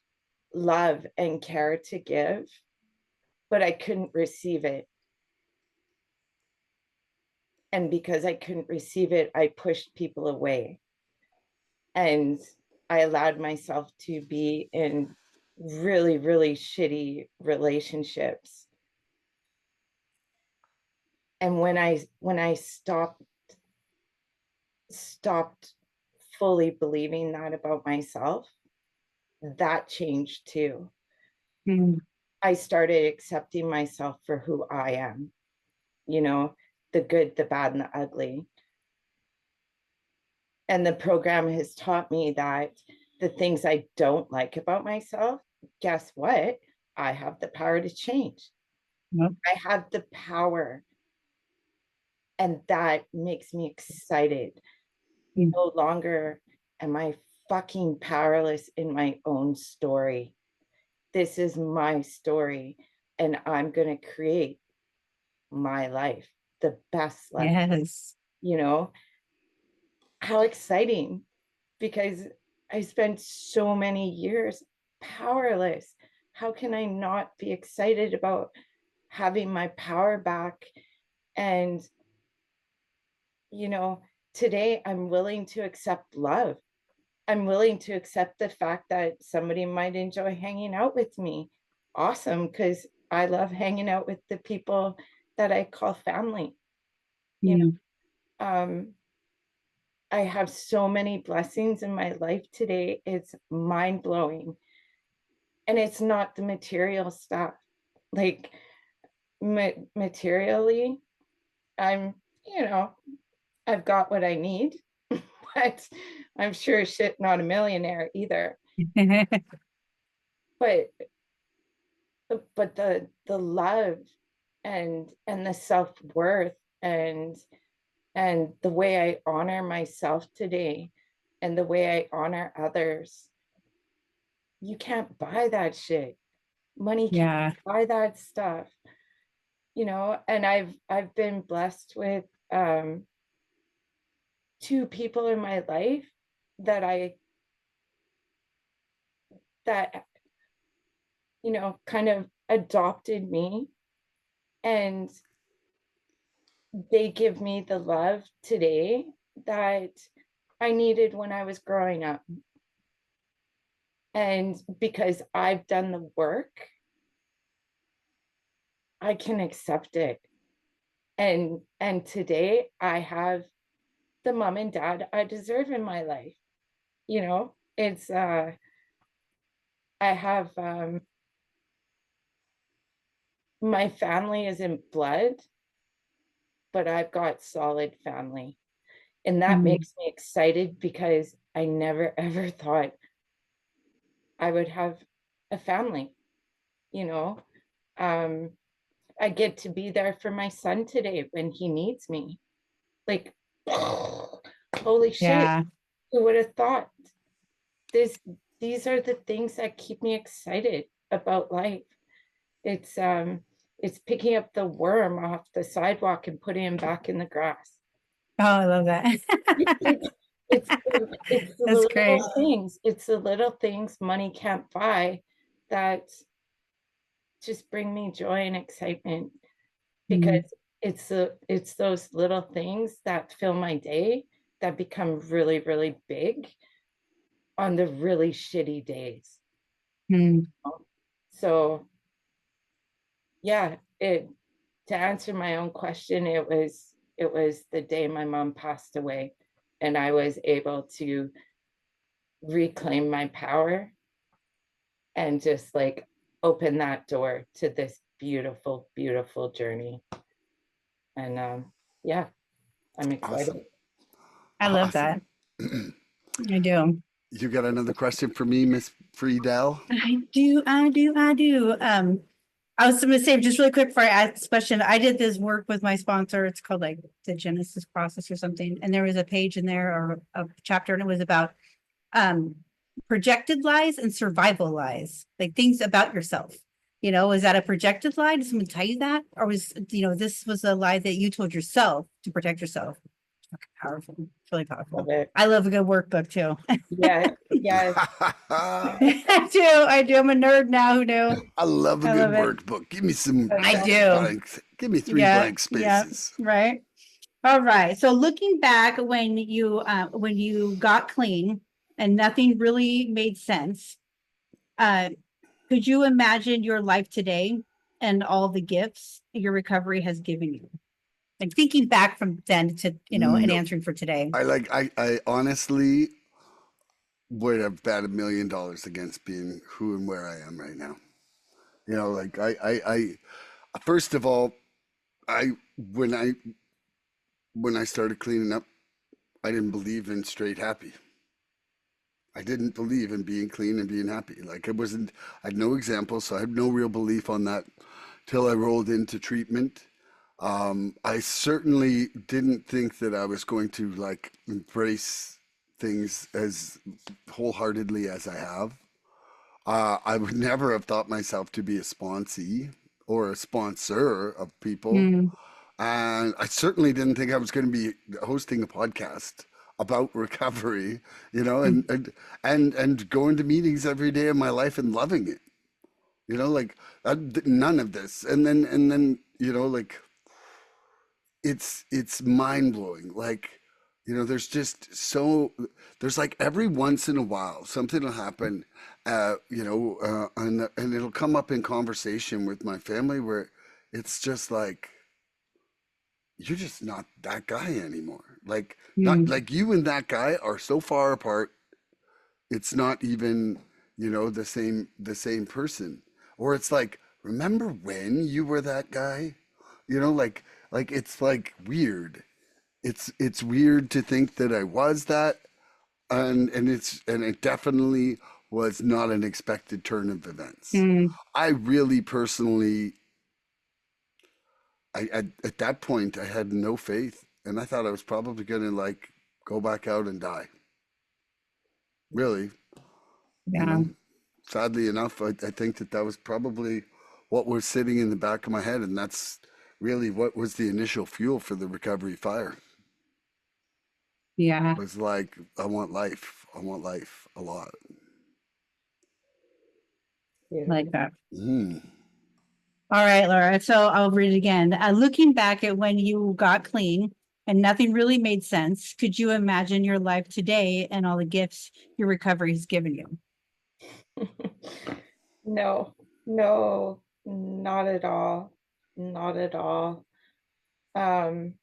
love and care to give, but I couldn't receive it. And because I couldn't receive it, I pushed people away. And I allowed myself to be in really, really shitty relationships. And when I stopped stopped fully believing that about myself, that changed too. Mm. I started accepting myself for who I am, you know, the good, the bad, and the ugly. And the program has taught me that the things I don't like about myself, guess what? I have the power to change. Yep. I have the power. And that makes me excited. Mm. No longer am I fucking powerless in my own story. This is my story, and I'm going to create my life, the best life. Yes. You know, how exciting, because I spent so many years powerless. How can I not be excited about having my power back? And, you know, today I'm willing to accept love. I'm willing to accept the fact that somebody might enjoy hanging out with me. Awesome, because I love hanging out with the people that I call family. You Mm. know, I have so many blessings in my life today. It's mind blowing. And it's not the material stuff. Like materially, I'm, you know, I've got what I need, but I'm sure shit not a millionaire either. But the love and the self-worth and the way I honor myself today and the way I honor others, you can't buy that shit. Money can't Yeah. buy that stuff, you know. And I've been blessed with two people in my life that I that you know kind of adopted me, and they give me the love today that I needed when I was growing up. And because I've done the work, I can accept it. And today I have the mom and dad I deserve in my life. You know, it's I have my family isn't blood, but I've got solid family. And that Mm. makes me excited because I never ever thought I would have a family, you know. Um, I get to be there for my son today when he needs me. Like, holy shit, Yeah. who would have thought? This these are the things that keep me excited about life. It's it's picking up the worm off the sidewalk and putting him back in the grass. Oh, I love that. It's it's the That's great. little things. It's the little things money can't buy that just bring me joy and excitement, Mm. because it's those little things that fill my day that become really, really big on the really shitty days. Mm. So yeah, it to answer my own question, it was the day my mom passed away and I was able to reclaim my power and just like open that door to this beautiful, beautiful journey. And yeah, I'm excited. Awesome. I love Awesome. that. I do. You got another question for me, Miss Friedel? I do. I was gonna say just really quick before I ask this question, I did this work with my sponsor. It's called like the Genesis process or something. And there was a page in there or a chapter, and it was about um projected lies and survival lies, like things about yourself. You know, is that a projected lie? Did someone tell you that? Or was, you know, this was a lie that you told yourself to protect yourself? Powerful. It's really powerful. Love it. I love a good workbook too. Yeah, yeah. I do. I'm a nerd now. Who knew? I love a I good love it. workbook. Give me some I do. blanks. Give me three Yeah. blank Yeah. spaces. Right. All right. So looking back when you got clean and nothing really made sense, could you imagine your life today and all the gifts your recovery has given you? Like thinking back from then to, and No. answering for today. I honestly would have bet $1 million against being who and where I am right now. Like first of all, I when I when I started cleaning up, I didn't believe in straight happy. I didn't believe in being clean and being happy. Like I had no example, so I had no real belief on that till I rolled into treatment. I certainly didn't think that I was going to like embrace things as wholeheartedly as I have. I would never have thought myself to be a sponsee or a sponsor of people. Mm, And I certainly didn't think I was going to be hosting a podcast about recovery, mm, and going to meetings every day of my life and loving it, like none of this. And then, like it's mind blowing. Like, there's just there's like every once in a while something will happen, and it'll come up in conversation with my family where it's just like, you're just not that guy anymore. Like, not mm, like you and that guy are so far apart. It's not even, the same person. Or it's like, remember when you were that guy? Like it's like weird. It's weird to think that I was that, and it definitely was not an expected turn of events. mm. I really personally, at that point I had no faith, and I thought I was probably gonna like go back out and die. Really, you Yeah. know. Sadly enough, I think that was probably what was sitting in the back of my head, and that's really what was the initial fuel for the recovery fire. Yeah. Was like, I want life. I want life a lot. Yeah. Like that. Mm. All right, Laura. So I'll read it again. Looking back at when you got clean and nothing really made sense, could you imagine your life today and all the gifts your recovery has given you? No, no, not at all. Not at all. Um,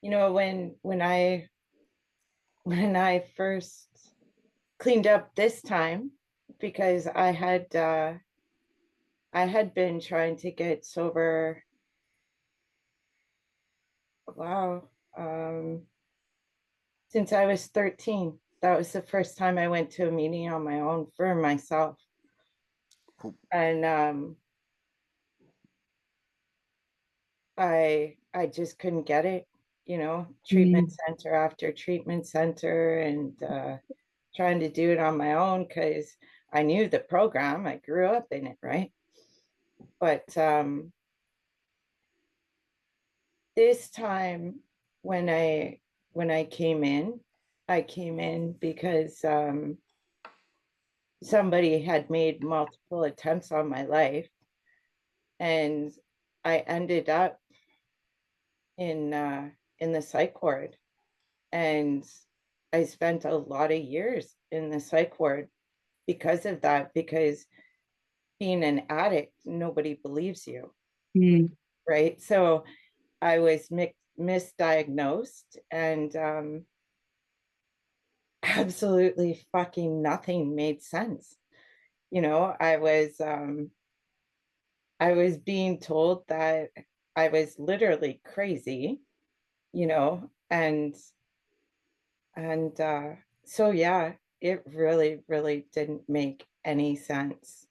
when I first cleaned up this time, because I had been trying to get sober, wow, since I was 13. That was the first time I went to a meeting on my own for myself. And I just couldn't get it, treatment Mm, center after treatment center, and trying to do it on my own because I knew the program. I grew up in it, right? But this time when I came in because somebody had made multiple attempts on my life, and I ended up in the psych ward, and I spent a lot of years in the psych ward because of that, because being an addict, nobody believes you, mm, right? So I was misdiagnosed, and absolutely fucking nothing made sense. I was being told that I was literally crazy, and so yeah, it really, really didn't make any sense.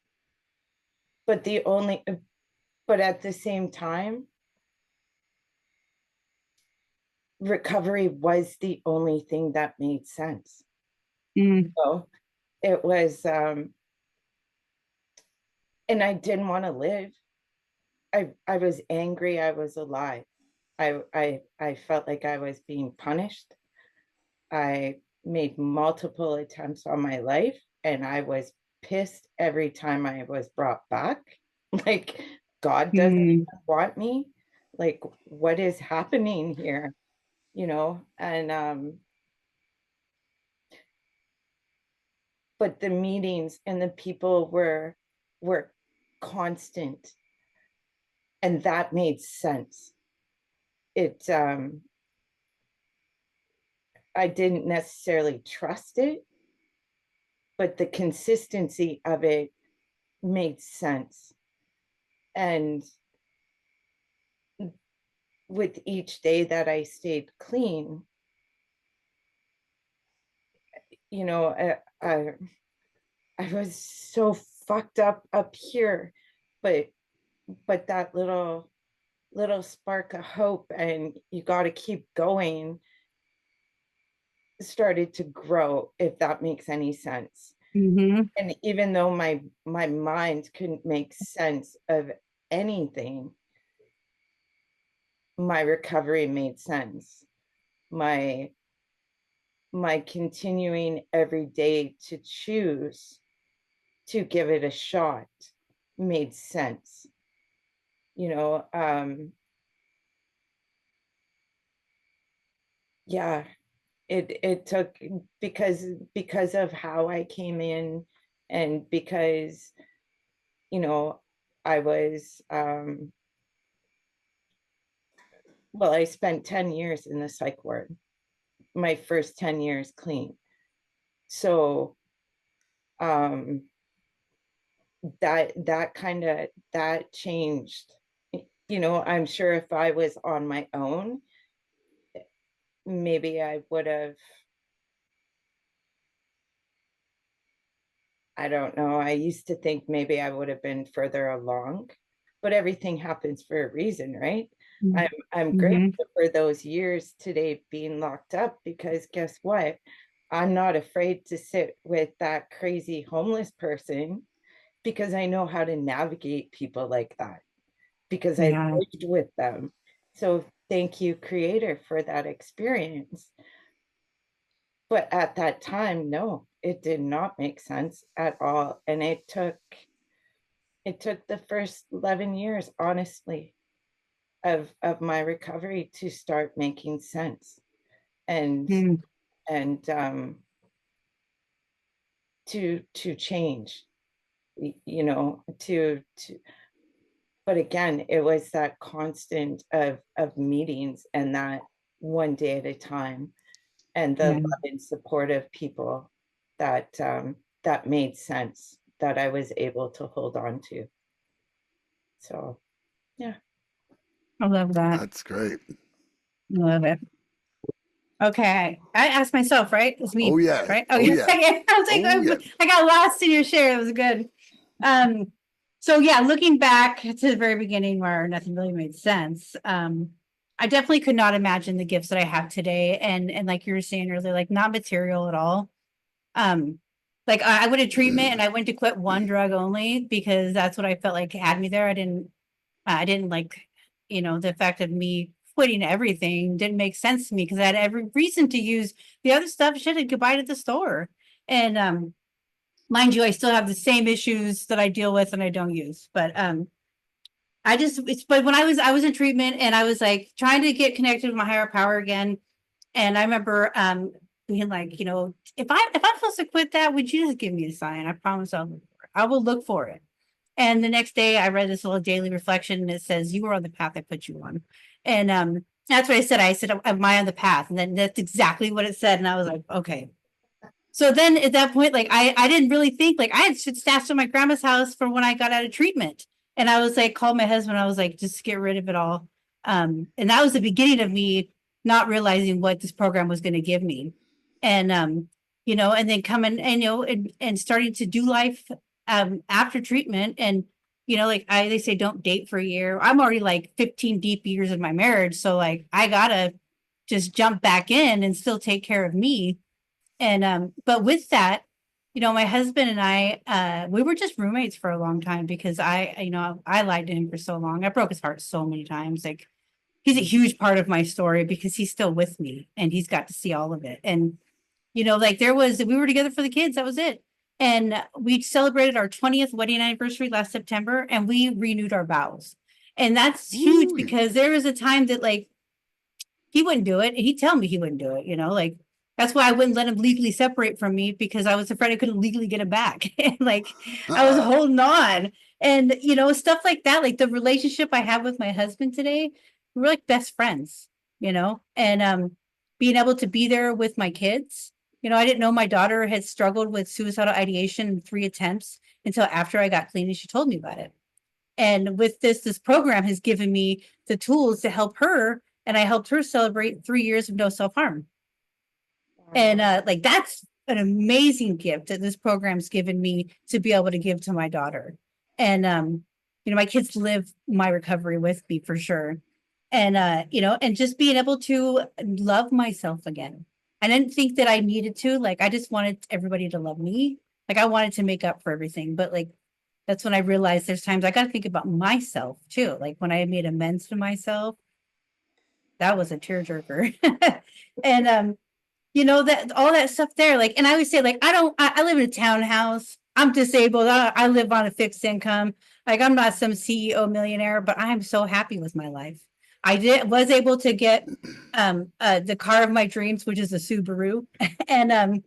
But at the same time, recovery was the only thing that made sense. mm, So it was, and I didn't want to live. I was angry I was alive. I felt like I was being punished. I made multiple attempts on my life, and I was pissed every time I was brought back. Like, God doesn't mm, want me. Like, what is happening here? And but the meetings and the people were constant, and that made sense. it I didn't necessarily trust it, but the consistency of it made sense. And with each day that I stayed clean, you know, I was so fucked up here, but that little spark of hope and you got to keep going started to grow, if that makes any sense. Mhm. And even though my mind couldn't make sense of anything, my recovery made sense. My continuing every day to choose to give it a shot made sense. You know, yeah, it took, because of how I came in, and because, you know, I was well, I spent 10 years in the psych ward, my first 10 years clean. So that kind of, that changed. You know, I'm sure if I was on my own, maybe I would have, I don't know. I used to think maybe I would have been further along, but everything happens for a reason, right? I'm Mhm. grateful for those years today being locked up, because guess what? I'm not afraid to sit with that crazy homeless person, because I know how to navigate people like that, because I've Yeah. lived with them. So thank you, Creator, for that experience. But at that time, no, it did not make sense at all. And it took the first 11 years, honestly, of my recovery to start making sense, and Mm. and to change, you know, to but again, it was that constant of meetings, and that one day at a time, and the Yeah. love and support of people that that made sense, that I was able to hold on to. So yeah. I love that. That's great. I love it. Okay. I asked myself, right? It's Oh me, yeah. right? Oh Okay. yeah. I was Oh yeah. like, I got lost in your share. It was good. Um, so yeah, looking back to the very beginning where nothing really made sense. I definitely could not imagine the gifts that I have today. And like you were saying earlier, like not material at all. Um, like I went to treatment and I went to quit one drug only because that's what I felt like had me there. I didn't like, the fact of me quitting everything didn't make sense to me because I had every reason to use the other stuff. Shit, I'd go buy it at the store. And mind you, I still have the same issues that I deal with and I don't use. But but when I was in treatment and I was like trying to get connected with my higher power again. And I remember being like, if I'm supposed to quit that, would you just give me a sign? I promise I'll look for it. I will look for it. And the next day I read this little daily reflection and it says, you were on the path I put you on. And that's what I said. I said, am I on the path? And then that's exactly what it said. And I was like, okay. So then at that point, like I didn't really think, like I had shit stashed in my grandma's house from when I got out of treatment. And I was like, called my husband. I was like, just get rid of it all. And that was the beginning of me not realizing what this program was going to give me. And and then coming and and starting to do life after treatment. And like they say don't date for a year. I'm already like 15 deep years in my marriage. So like I gotta just jump back in and still take care of me. And but with that, my husband and I, we were just roommates for a long time because I lied to him for so long. I broke his heart so many times. Like he's a huge part of my story because he's still with me and he's got to see all of it. And like we were together for the kids. That was it. And we celebrated our 20th wedding anniversary last September and we renewed our vows. And that's huge Ooh. because there was a time that like he wouldn't do it. And he'd tell me he wouldn't do it, like that's why I wouldn't let him legally separate from me because I was afraid I couldn't legally get him back. And like I was holding on and stuff like that. Like the relationship I have with my husband today, we're like best friends, and being able to be there with my kids. I didn't know my daughter had struggled with suicidal ideation in 3 attempts until after I got clean and she told me about it. And with this program has given me the tools to help her, and I helped her celebrate 3 years of no self-harm. And like that's an amazing gift that this program's given me to be able to give to my daughter. And my kids live my recovery with me for sure. And and just being able to love myself again. I didn't think that I needed to, like I just wanted everybody to love me. Like I wanted to make up for everything, but like that's when I realized there's times I got to think about myself too. Like when I made amends to myself, that was a tearjerker. And that all that stuff there, like, and I always say, like, I live in a townhouse. I'm disabled. I live on a fixed income. Like, I'm not some CEO millionaire, but I'm so happy with my life. Was able to get the car of my dreams, which is a Subaru. And I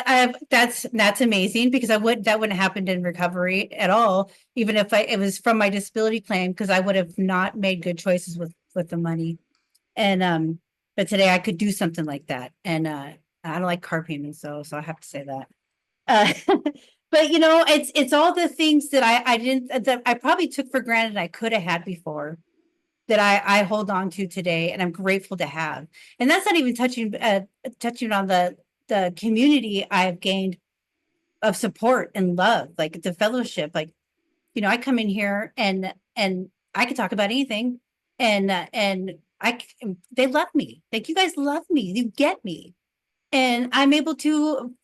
have that's amazing because that wouldn't have happened in recovery at all, even if it was from my disability claim, because I would have not made good choices with the money. And but today I could do something like that. And I don't like car payments, so I have to say that. But it's all the things that I didn't that I probably took for granted I could have had before that I hold on to today, and I'm grateful to have. And that's not even touching on the community I've gained of support and love, like the fellowship. Like, I come in here and I can talk about anything, and they love me. Like, you guys love me, you get me, and I'm able to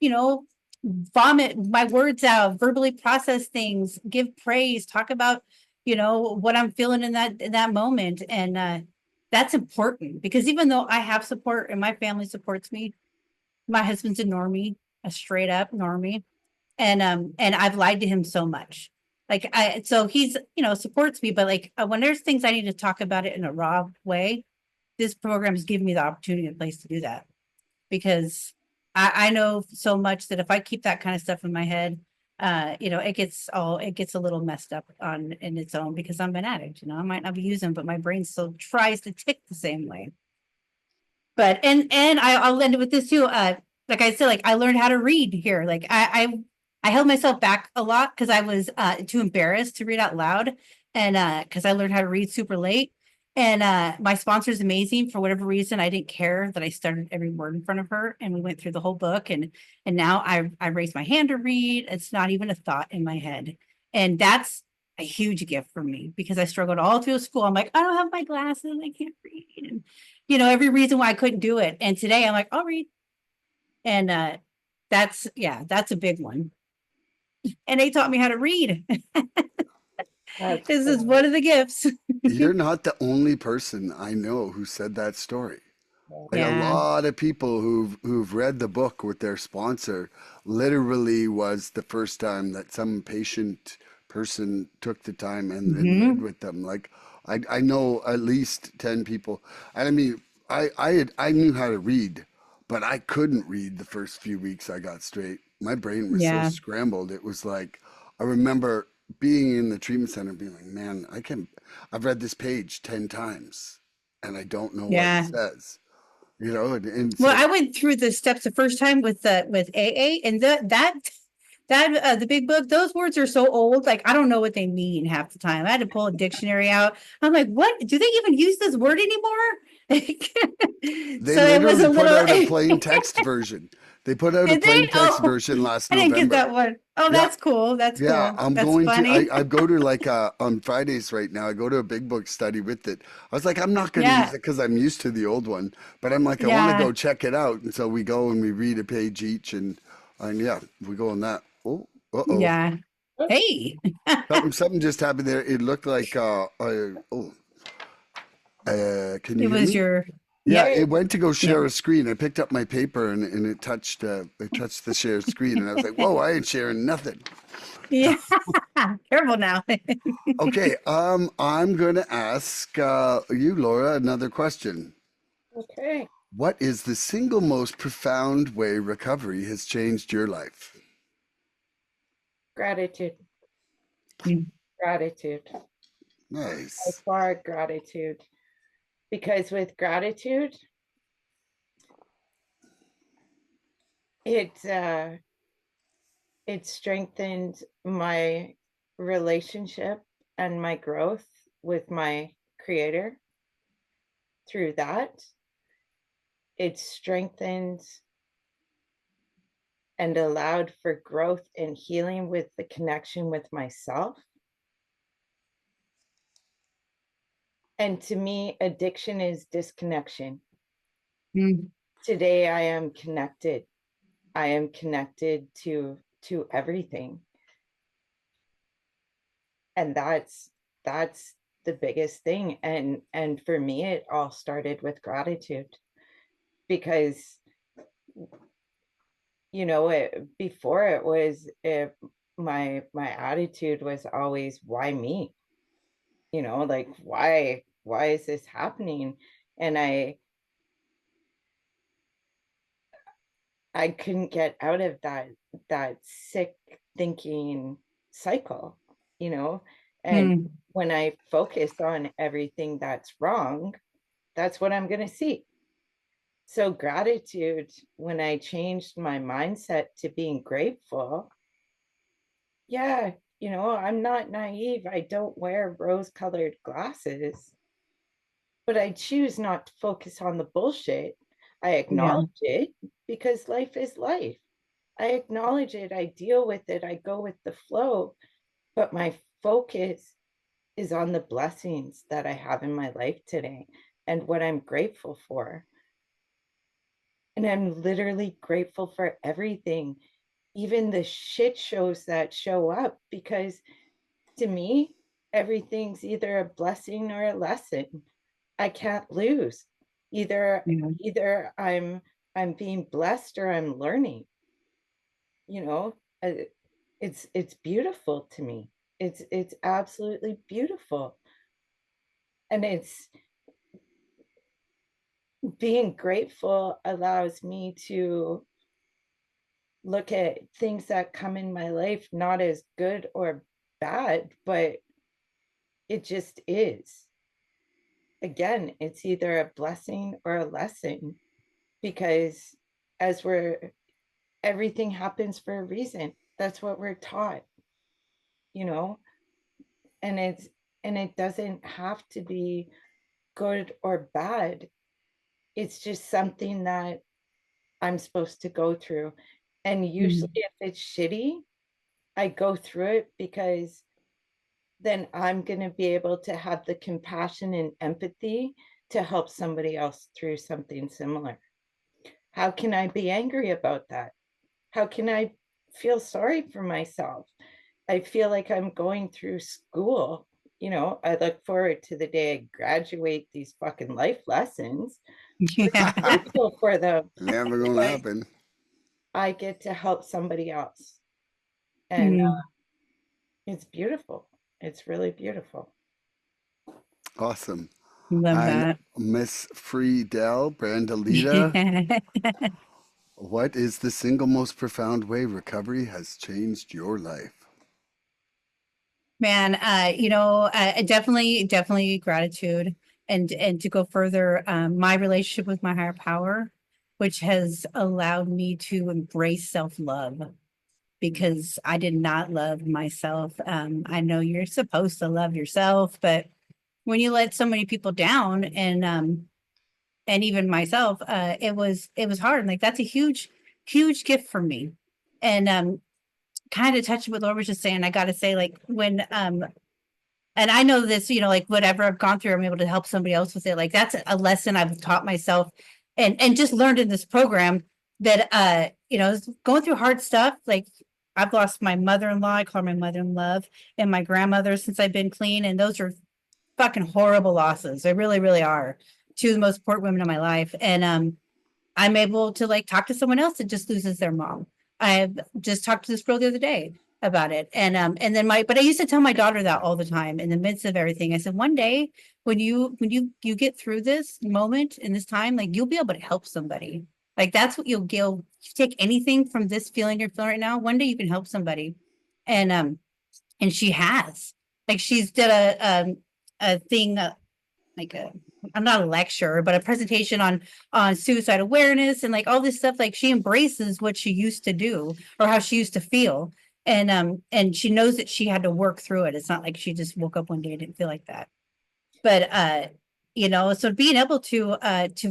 vomit my words out, verbally process things, give praise, talk about what I'm feeling in that moment. And that's important, because even though I have support and my family supports me, my husband's a normie, a straight up normie, and I've lied to him so much. Like, so he's supports me, but like when there's things I need to talk about it in a raw way, this program has given me the opportunity and place to do that, because I know so much that if I keep that kind of stuff in my head, it gets a little messed up in its own, because I'm an addict. I might not be using, but my brain still tries to tick the same way. But I'll end it with this too. Like I said, like I learned how to read here. Like I held myself back a lot because I was too embarrassed to read out loud, and because I learned how to read super late. And my sponsor's amazing. For whatever reason, I didn't care that I started every word in front of her, and we went through the whole book. And now I raise my hand to read. It's not even a thought in my head, and that's a huge gift for me, because I struggled all through school. I'm like, I don't have my glasses, I can't read, and every reason why I couldn't do it. And today I'm like, I'll read, and that's a big one. And they taught me how to read. This is one of the gifts. You're not the only person I know who said that story. Like a Yeah. lot of people who've read the book with their sponsor, literally was the first time that some patient person took the time and read with them. Like I know at least 10 people. And I mean, I knew how to read, but I couldn't read the first few weeks I got straight. My brain was so Yeah. scrambled. It was like, I remember being in the treatment center and being like, man, I've read this page 10 times and I don't know what it Yeah. says. And Well, so I went through the steps the first time with AA, and the big book, those words are so old, like I don't know what they mean half the time. I had to pull a dictionary out. I'm like, what? Do they even use this word anymore? they So it was literally a put little. out a plain text version. They put out a Did they? plain text Oh, version last I didn't get November. that one. Oh, Yeah. that's cool. That's Yeah, cool. I'm That's going to. funny. I go to like on Fridays right now. I go to a big book study with it. I was like, I'm not going to use Yeah. it because I'm used to the old one, but I'm like, I want to Yeah. go check it out. And so we go and we read a page each, and yeah, we go on that. Oh, uh-oh, Yeah. Hey. something just happened there. It looked like can you It hear was me? your. Yeah, Yep. it went to go Yep. share a screen. I picked up my paper and it touched the share screen, and I was like, whoa, I ain't sharing nothing. Yeah. Careful now. Okay, I'm going to ask you, Laura, another question. Okay. What is the single most profound way recovery has changed your life? Gratitude. Gratitude. Nice. far gratitude, because with gratitude, it strengthened my relationship and my growth with my creator. Through that, it strengthened and allowed for growth and healing with the connection with myself. And to me, addiction is disconnection. Mm. Today I am connected. I am connected to everything. And that's the biggest thing. And for me, it all started with gratitude, because before it was my attitude was always, why me? Like, why is this happening? And I couldn't get out of that sick thinking cycle, and Mm. when I focus on everything that's wrong, that's what I'm going to see. So gratitude, when I changed my mindset to being grateful, yeah, I'm not naive. I don't wear rose-colored glasses, but I choose not to focus on the bullshit. I Yeah. acknowledge it, because life is life. I acknowledge it, I deal with it, I go with the flow, but my focus is on the blessings that I have in my life today and what I'm grateful for. And I'm literally grateful for everything, even the shit shows that show up, because to me, everything's either a blessing or a lesson. I can't lose. Either Yeah. either I'm being blessed or I'm learning. You know, Uh, it's beautiful to me. It's absolutely beautiful. And it's being grateful allows me to look at things that come in my life not as good or bad, but it just is. Again, it's either a blessing or a lesson, because as we're everything happens for a reason. That's what we're taught, you know, and it doesn't have to be good or bad. It's just something that I'm supposed to go through. And usually Mm. if it's shitty, I go through it because then I'm going to be able to have the compassion and empathy to help somebody else through something similar. How can I be angry about that? How can I feel sorry for myself? I feel like I'm going through school. I look forward to the day I graduate these fucking life lessons. Yeah. Grateful for them, Never gonna but happen. I get to help somebody else. And Mm. it's beautiful. It's really beautiful. Awesome. Love And that. Miss Friedel Brandalita, what is the single most profound way recovery has changed your life? Man, definitely gratitude, and to go further, my relationship with my higher power, which has allowed me to embrace self-love, because I did not love myself. I know you're supposed to love yourself, but when you let so many people down, and even myself, it was hard. Like, that's a huge gift for me. And kind of touching what Laura was just saying, I gotta say, like, when and I know this, like, whatever I've gone through, I'm able to help somebody else with it. Like, that's a lesson I've taught myself, and just learned in this program, that going through hard stuff. Like, I've lost my mother-in-law, I call her my mother-in-love, and my grandmother since I've been clean, and those are fucking horrible losses. They really, really are. Two of the most important women in my life. And I'm able to, like, talk to someone else that just loses their mom. I've just talked to this girl the other day about it. And then but I used to tell my daughter that all the time in the midst of everything. I said, one day when you get through this moment in this time, like, you'll be able to help somebody. Like, that's what you'll get. You take anything from this feeling you're feeling right now, one day you can help somebody. And she has. Like, she's did a thing, like a, I'm not a lecturer, but a presentation on suicide awareness and like all this stuff. Like she embraces what she used to do or how she used to feel. And she knows that she had to work through it. It's not like she just woke up one day and didn't feel like that. But you know, so being able to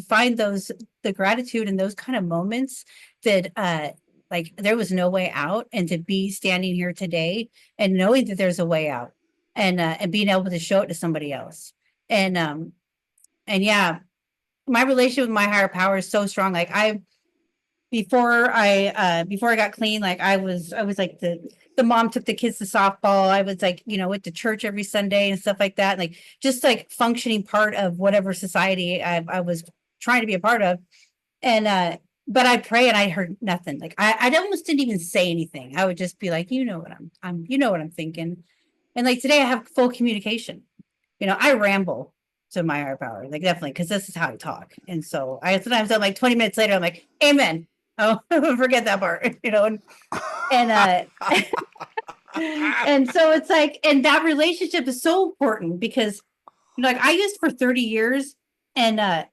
find the gratitude in those kind of moments that like there was no way out, and to be standing here today and knowing that there's a way out, and being able to show it to somebody else. And yeah, my relationship with my higher power is so strong. Like I before I got clean, like I was like the mom took the kids to softball. I was like, you know, went to church every Sunday and stuff like that. Like just like functioning part of whatever society I was trying to be a part of. And but I'd pray and I heard nothing. Like I almost didn't even say anything. I would just be like, you know what I'm you know what I'm thinking. And like today I have full communication. You know, I ramble to my higher power, like definitely, because this is how I talk. And so I sometimes I'm like 20 minutes later, I'm like, amen. Oh, forget that part, you know, and and so it's like, and that relationship is so important because, you know, like I used for 30 years, and I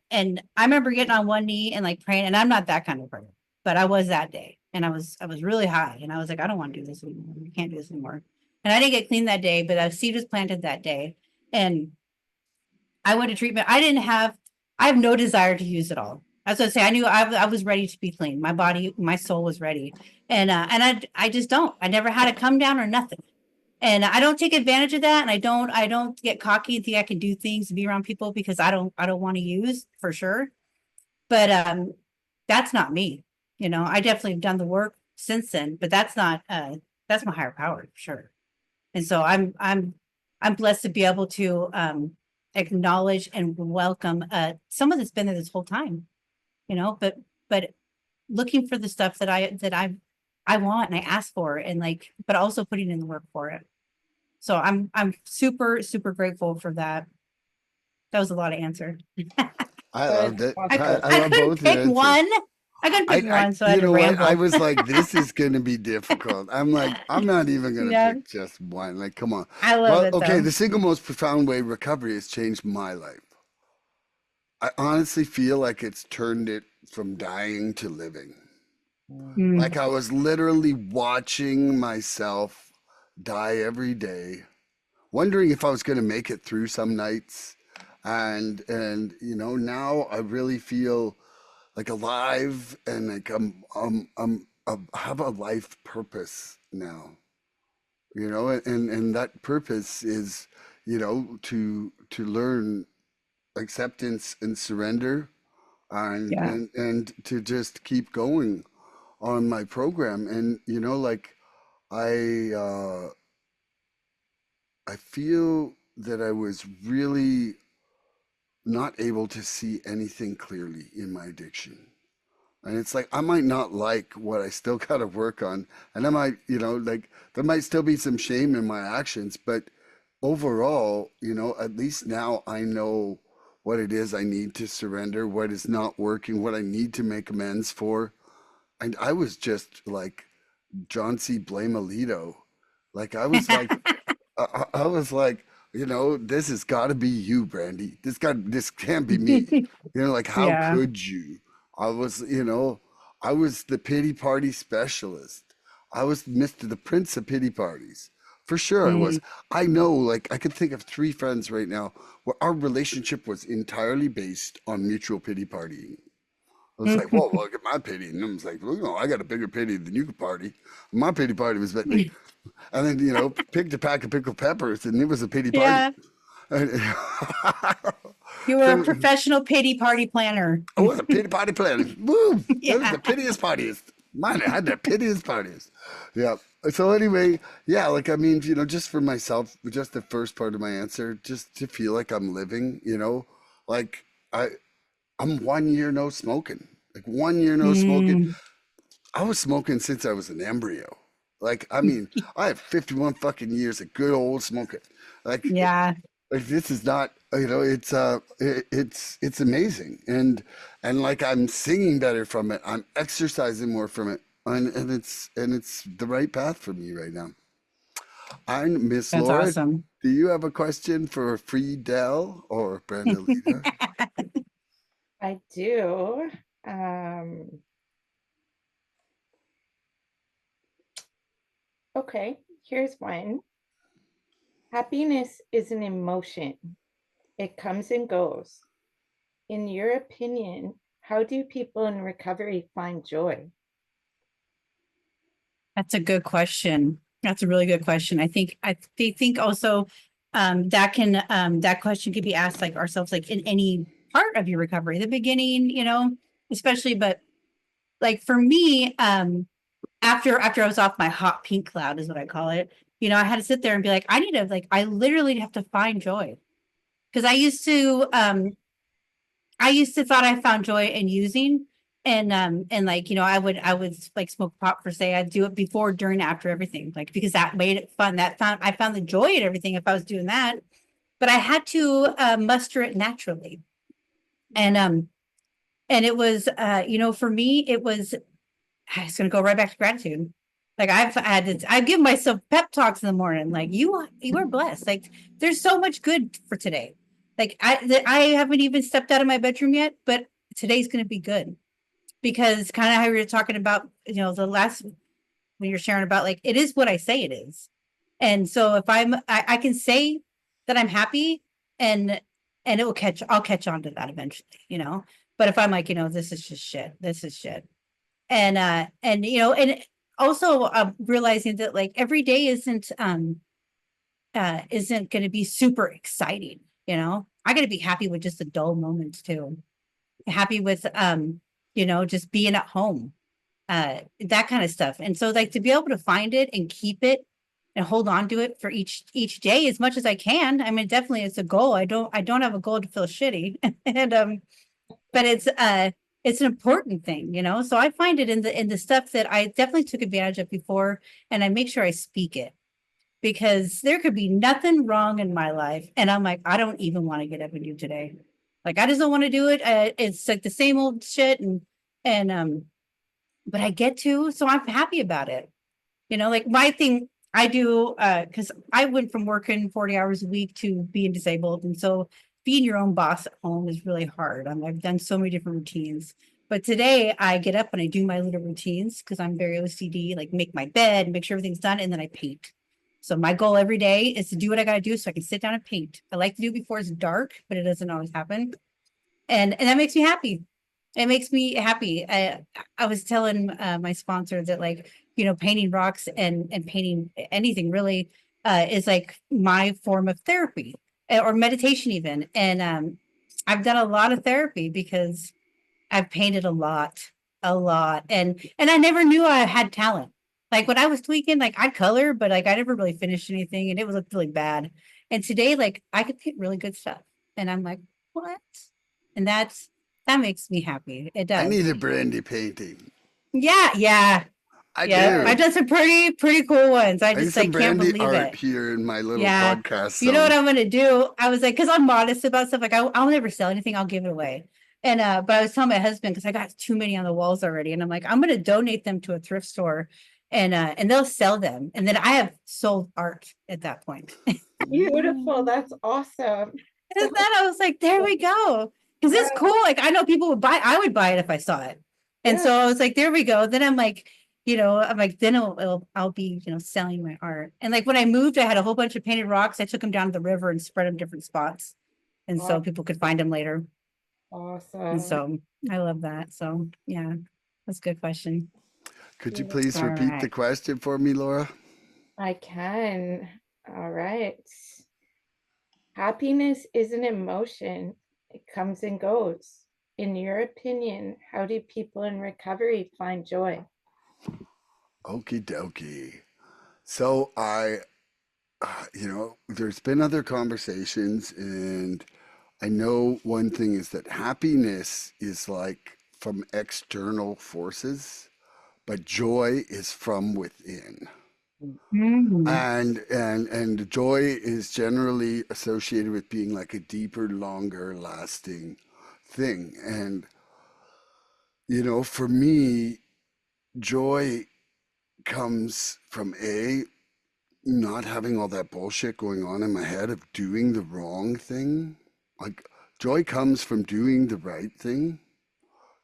remember getting on one knee and like praying, and I'm not that kind of person, but I was that day, and I was really high, and I was like, I don't want to do this anymore. We can't do this anymore. And I didn't get clean that day, but a seed was planted that day, and I went to treatment. I have no desire to use it all. As I say, I knew I was ready to be clean. My body, my soul was ready. And I just don't. I never had a come down or nothing. And I don't take advantage of that. And I don't get cocky and think I can do things and be around people because I don't want to use for sure. But that's not me. You know, I definitely have done the work since then, but that's my higher power for sure. And so I'm blessed to be able to acknowledge and welcome someone that's been there this whole time, you know, but looking for the stuff that I want and I ask for, and like, but also putting in the work for it. So I'm super, super grateful for that. That was a lot of answer. I loved it. I, I I love couldn't both your pick answers. one. I couldn't pick one, so I had You to know what? ramble. I was like, this is going to be difficult. I'm like, I'm not even going to Yeah, pick just one. Like, come on. I love Well, it okay, though. the single most profound way recovery has changed my life. I honestly feel like it's turned it from dying to living. Like Mm, I was literally watching myself die every day, wondering if I was going to make it through some nights. And you know, now I really feel like alive, and like I have a life purpose now, you know, and that purpose is, you know, to learn acceptance and surrender, yeah. and to just keep going on my program. And you know, like I uh I feel that I was really not able to see anything clearly in my addiction. And it's like I might not like what I still got to work on, and I might, you know, like there might still be some shame in my actions, but overall, you know, at least now I know what it is I need to surrender, what is not working, what I need to make amends for. And I was just like John C. Blame Alito. Like I was like, you know, this has got to be you, Brandy. This can't be me. You know, like how Yeah. could you? I was, you know, I was the pity party specialist. I was Mr. the Prince of pity parties. For sure I Mm. was. I know, like I could think of three friends right now where our relationship was entirely based on mutual pity partying. I was like, whoa, look at my pity. And I was like, well, you know, I got a bigger pity than you could party. My pity party was like, and then, you know, picked a pack of pickled peppers and it was a pity party. Yeah. And You were a so professional pity party planner. I was a pity party planet. Woo! That was Yeah. the pitiest partiest. Mine had the pitiest parties. Yeah. So anyway, yeah, like I mean, you know, just for myself, just the first part of my answer, just to feel like I'm living, you know, like I I'm 1 year no smoking. Like 1 year no smoking. Mm. I was smoking since I was an embryo. Like, I mean, I have 51 fucking years of good old smoking. Like, Yeah. like this is not, you know, it's amazing. And like I'm singing better from it. I'm exercising more from it. And it's the right path for me right now. And Miss That's Laura, awesome. do you have a question for Friedel or Brandalita? I do. Um, okay, here's one. Happiness is an emotion. It comes and goes. In your opinion, how do people in recovery find joy? That's a good question. That's a really good question. They think also that question could be asked like ourselves, like in any part of your recovery, the beginning, especially, but like for me, after I was off my hot pink cloud is what I call it, I had to sit there and be like, I literally have to find joy. Because I used to thought I found joy in using and like, I would like smoke pot for say I'd do it before, during, after everything, like because that made it fun. I found the joy in everything if I was doing that. But I had to muster it naturally. And and it was for me, it was I was gonna go right back to gratitude. Like I've given myself pep talks in the morning. Like you are blessed. Like there's so much good for today. Like I haven't even stepped out of my bedroom yet, but today's gonna be good because kind of how we were talking about, the last when you're sharing about like it is what I say it is. And so if I can say that I'm happy and I'll catch on to that eventually. But if I'm like, this is just shit, this is shit, and also realizing that like every day isn't going to be super exciting. I got to be happy with just the dull moments too, happy with just being at home, that kind of stuff. And so like to be able to find it and keep it and hold on to it for each day as much as I can. I mean, definitely it's a goal. I don't have a goal to feel shitty. And but it's an important thing. So I find it in the stuff that I definitely took advantage of before, and I make sure I speak it because there could be nothing wrong in my life, and I'm like, I don't even want to get up and do today. Like I just don't want to do it. It's like the same old shit, and but I get to, so I'm happy about it. Like my thing I do, because I went from working 40 hours a week to being disabled. And so being your own boss at home is really hard. I've done so many different routines. But today I get up and I do my little routines because I'm very OCD, like make my bed, make sure everything's done, and then I paint. So my goal every day is to do what I got to do so I can sit down and paint. I like to do it before it's dark, but it doesn't always happen. And that makes me happy. It makes me happy. I was telling my sponsor that like, painting rocks and painting anything really is like my form of therapy, or meditation even. And I've done a lot of therapy because I've painted a lot. And I never knew I had talent. Like when I was tweaking, like I'd color, but like I never really finished anything and it was looked really bad. And today, like I could paint really good stuff. And I'm like, what? And that makes me happy. It I does. need a brandy painting. Yeah, yeah, I yeah. Yeah. I've do. done some pretty cool ones. I I need just some like can't brandy believe art it. here in my little Yeah. podcast You know what zone. I'm gonna do? I was like, because I'm modest about stuff. Like I'll never sell anything. I'll give it away. And but I was telling my husband because I got too many on the walls already, and I'm like, I'm gonna donate them to a thrift store, and they'll sell them. And then I have sold art at that point. Beautiful. Ooh. That's awesome. And then I was like, there we go. Because it's Yeah. cool. Like I know people would buy, I would buy it if I saw it. And Yeah. so I was like, there we go. Then I'm like, then I'll be, selling my art. And like when I moved, I had a whole bunch of painted rocks. I took them down to the river and spread them different spots. And so people could find them later. And Awesome. so I love that. So yeah, that's a good question. Could you please All repeat the right. question for me, Laura? I can. All right. Happiness is an emotion. It comes and goes. In your opinion, how do people in recovery find joy? Okie dokie. So there's been other conversations, and I know one thing is that happiness is like from external forces, but joy is from within. Mhm. And joy is generally associated with being like a deeper, longer lasting thing. And for me, joy comes from not having all that bullshit going on in my head of doing the wrong thing. Like, joy comes from doing the right thing.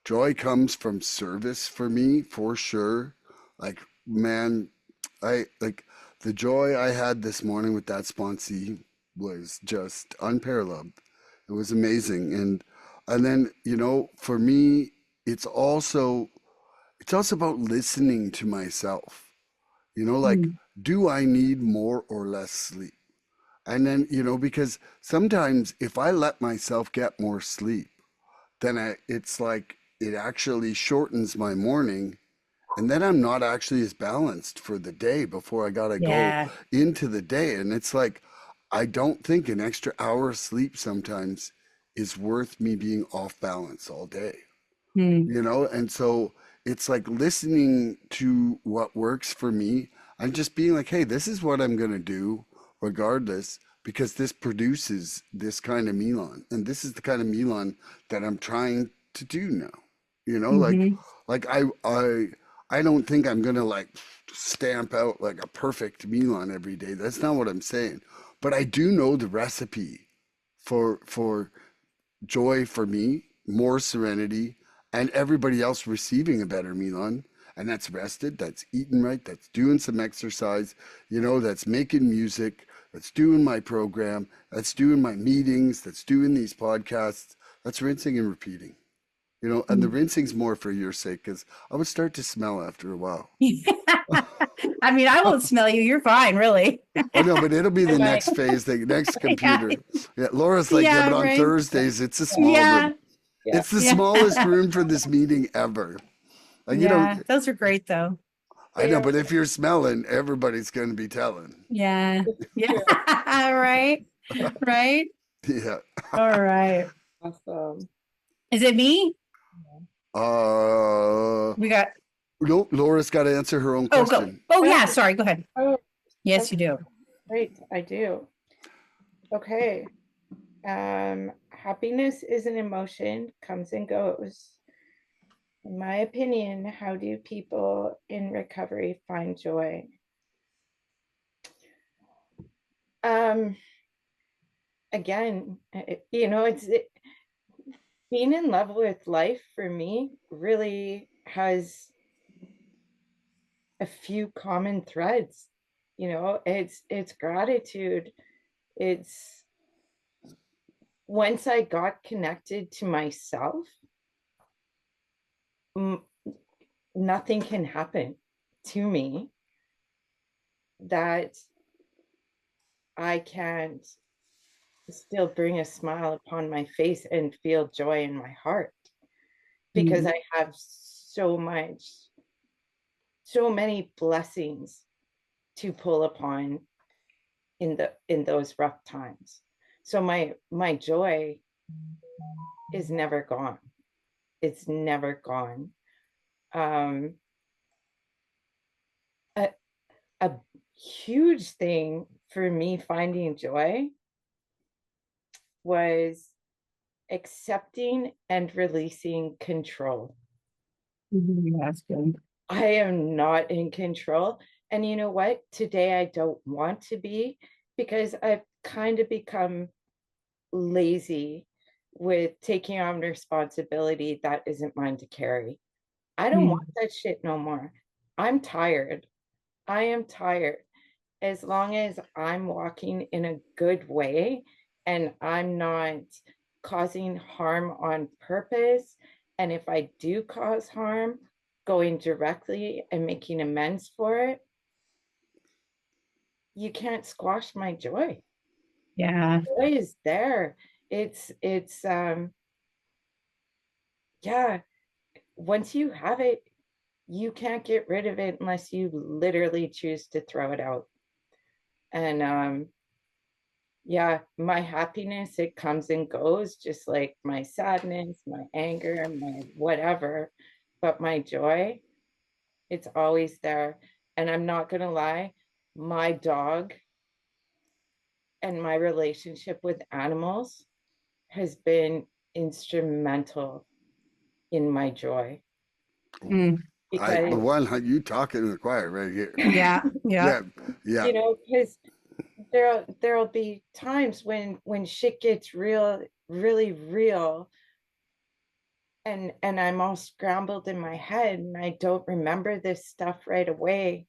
Joy comes from service for me, for sure. Like, man, I like the joy I had this morning with that sponsee was just unparalleled. It was amazing. And then, for me, it's also it's also about listening to myself. Like, Mm. do I need more or less sleep? And then, because sometimes if I let myself get more sleep, then it's like it actually shortens my morning. And then I'm not actually as balanced for the day before I got to go Yeah. into the day. And it's like, I don't think an extra hour of sleep sometimes is worth me being off balance all day, Mm. And so it's like listening to what works for me and just being like, hey, this is what I'm going to do regardless, because this produces this kind of Milan. And this is the kind of Milan that I'm trying to do now. Like, Hmm. like I don't think I'm going to like stamp out like a perfect Milan every day. That's not what I'm saying. But I do know the recipe for joy for me, more serenity, and everybody else receiving a better Milan. And that's rested, that's eating right, that's doing some exercise, that's making music, that's doing my program, that's doing my meetings, that's doing these podcasts, that's rinsing and repeating. And the rinsing's more for your sake because I would start to smell after a while. I mean, I won't smell you. You're fine, really. Oh no, but it'll be the Right. next phase, the next Yeah. computer. Yeah, Laura's like, yeah, Yeah, but on right. Thursdays it's a small Yeah. room. Yeah. It's the Yeah. smallest room for this meeting ever. Like, Yeah. Those are great though. I know, They are but if you're smelling, everybody's going to be telling. Yeah. Yeah. true. Right. Right. Yeah. All right. Awesome. Is it me? Uh, We got, no, Laura's got to answer her own oh, go. question. Oh, yeah. Sorry. Go ahead. Oh, Yes, you okay, do. great. I do. Okay. Happiness is an emotion, comes and goes. In my opinion, how do people in recovery find joy? Um, Again, being in love with life for me really has a few common threads. It's gratitude. It's once I got connected to myself, nothing can happen to me that I can't still bring a smile upon my face and feel joy in my heart because Mm. I have so many blessings to pull upon in those rough times. So my joy is never gone. It's never gone. Um, a, a huge thing for me finding joy was accepting and releasing control. That's good. I am not in control. And you know what? Today I don't want to be because I've kind of become lazy with taking on responsibility that isn't mine to carry. I don't want that shit no more. I'm tired. I am tired. As long as I'm walking in a good way and I'm not causing harm on purpose. And if I do cause harm, going directly and making amends for it, you can't squash my joy. Yeah. Joy is there. It's yeah, once you have it, you can't get rid of it unless you literally choose to throw it out. And yeah, my happiness, it comes and goes, just like my sadness, my anger, my whatever. But my joy, it's always there. And I'm not going to lie, my dog and my relationship with animals has been instrumental in my joy. Mm. because You talking in the choir right here. Yeah. Yeah. Yeah, yeah. you know, because there'll be times when shit gets really real, and I'm all scrambled in my head and I don't remember this stuff right away.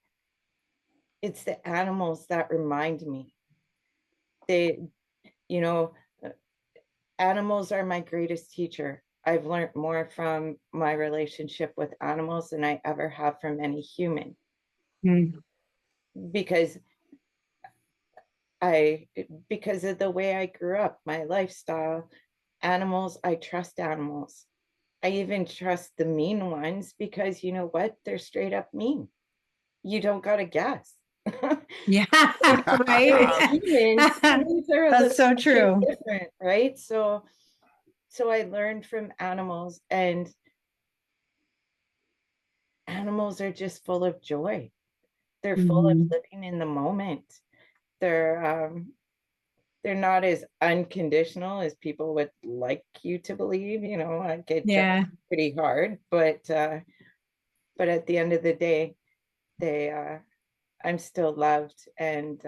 It's the animals that remind me. They, you know, uh, animals are my greatest teacher. I've learned more from my relationship with animals than I ever have from any human, Mm. because I because of the way I grew up, my lifestyle, animals, I trust animals. I even trust the mean ones because you know what? They're straight up mean. You don't gotta guess. Yeah. Whereas Right. humans are a That's little so bit true. different, right? So I learned from animals, and animals are just full of joy. They're full of Mhm. living in the moment. They're they're not as unconditional as people would like you to believe. You know, I get judged Yeah. pretty hard, but at the end of the day, they I'm still loved, and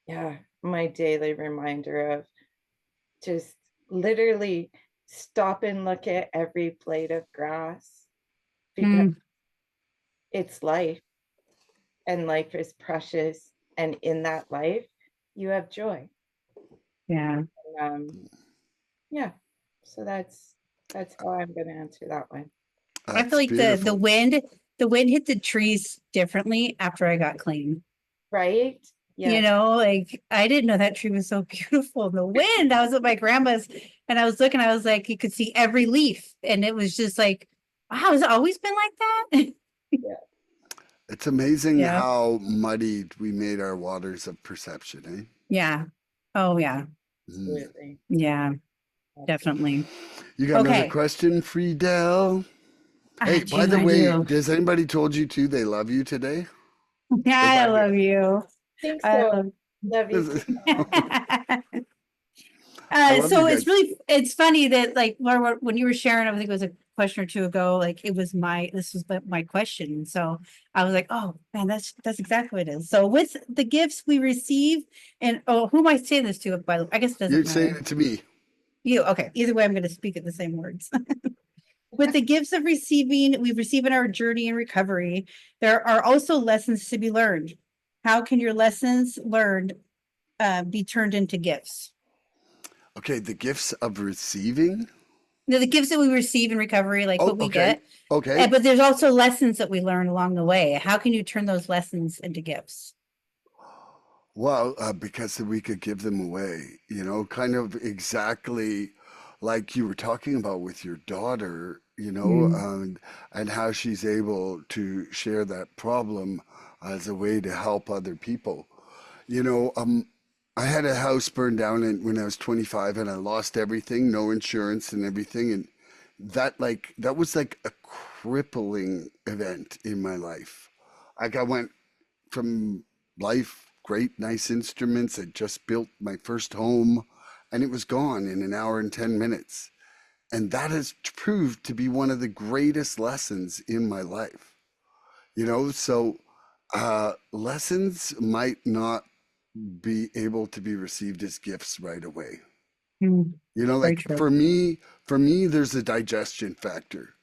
yeah, my daily reminder of just literally stop and look at every blade of grass, because Mm. it's life, and life is precious, and in that life you have joy. Yeah. um yeah, so that's how I'm going to answer that one. I feel That's like beautiful. the wind hit the trees differently after I got clean. Right, You yes. know, like I didn't know that tree was so beautiful. The wind, I was at my grandma's and I was looking, I was like, you could see every leaf. And it was just like, wow, has it always been like that? Yeah, It's amazing Yeah. how muddied we made our waters of perception, Yeah. Oh, yeah. eh? Mm. absolutely. Yeah, Absolutely. definitely. You got another Okay. question, Friedel? I Hey, by do. the I way, do. does anybody told you too they love you today? Yeah, If I I love you. Think I so. love Love you too. I love you So it's guys. really it's funny that like Laura, when you were sharing, I think it was a question or two ago, like it was this was my question. So I was like, oh man, that's exactly what it is. So with the gifts we receive, and oh, who am I saying this to? By the way, I guess it doesn't You're saying matter. it to me. You okay? Either way, I'm going to speak in the same words. With the gifts of receiving, we receive in our journey and recovery. There are also lessons to be learned. How can your lessons learned be turned into gifts? Okay, the gifts of receiving. The gifts that we receive in recovery, like Oh, what we okay. get, Okay. but there's also lessons that we learn along the way. How can you turn those lessons into gifts? Well, because we could give them away, kind of exactly like you were talking about with your daughter, Mm. and how she's able to share that problem as a way to help other people. You know, um, I had a house burned down when I was 25 and I lost everything, no insurance and everything. And that was like a crippling event in my life. Like I went from life, great, nice instruments. I just built my first home and it was gone in an hour and 10 minutes. And that has proved to be one of the greatest lessons in my life. So lessons might not be able to be received as gifts right away. Mm. Very Like true. for me, there's a digestion factor.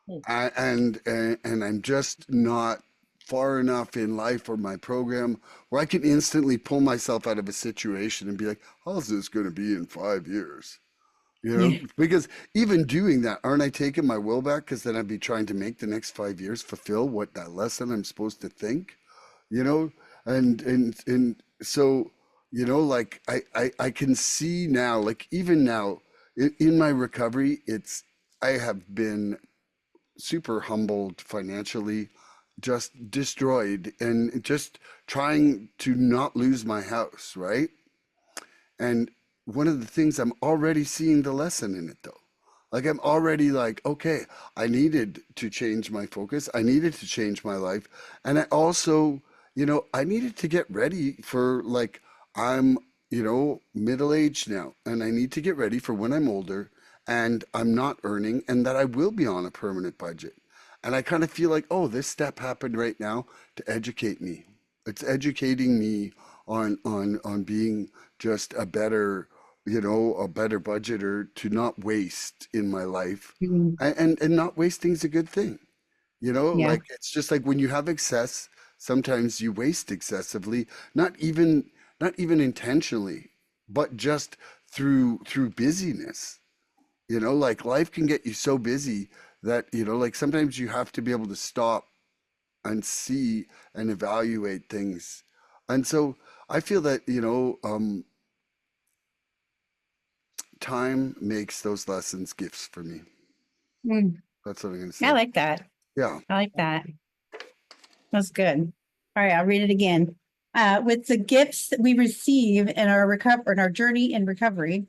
Hmm. And I'm just not far enough in life or my program where I can instantly pull myself out of a situation and be like, how's this going to be in 5 years? Yeah. Because even doing that, aren't I taking my will back? Because then I'd be trying to make the next 5 years fulfill what that lesson I'm supposed to think, you know? And so, like I can see now, like even now in my recovery, I have been super humbled financially, just destroyed, and just trying to not lose my house, right? And one of the things I'm already seeing the lesson in it though. Like I'm already like, okay, I needed to change my focus. I needed to change my life. And I also, I needed to get ready for like I'm, middle aged now and I need to get ready for when I'm older and I'm not earning and that I will be on a permanent budget. And I kind of feel like, oh, this step happened right now to educate me. It's educating me on being just a better, a better budgeter, to not waste in my life. Mhm. And not wasting is a good thing. Yeah. Like it's just like when you have excess, sometimes you waste excessively, not even not even intentionally, but just through busyness. Like life can get you so busy that, like sometimes you have to be able to stop and see and evaluate things. And so I feel that, time makes those lessons gifts for me. Mm. That's what I'm going to I say. like that. Yeah. I like that. That's good. All right, I'll read it again. With the gifts that we receive in our journey in recovery,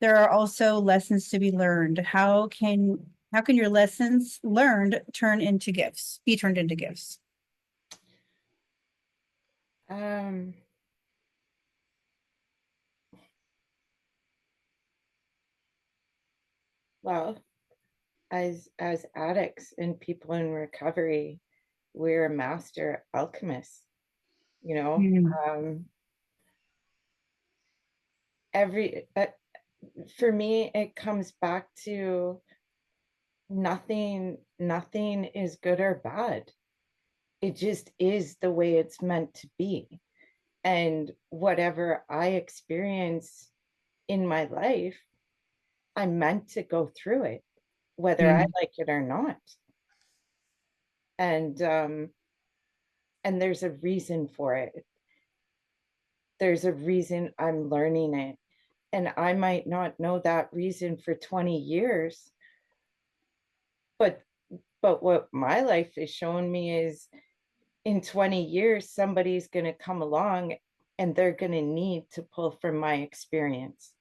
there are also lessons to be learned. How can your lessons learned be turned into gifts? Um, well, as addicts and people in recovery, we're master alchemists, you know. Mm. Every For me, it comes back to nothing is good or bad. It just is the way it's meant to be. And whatever I experience in my life, I'm meant to go through it, whether I Mm. like it or not. And there's a reason for it. There's a reason I'm learning it. And I might not know that reason for 20 years, but what my life has shown me is in 20 years, somebody's going to come along and they're going to need to pull from my experience.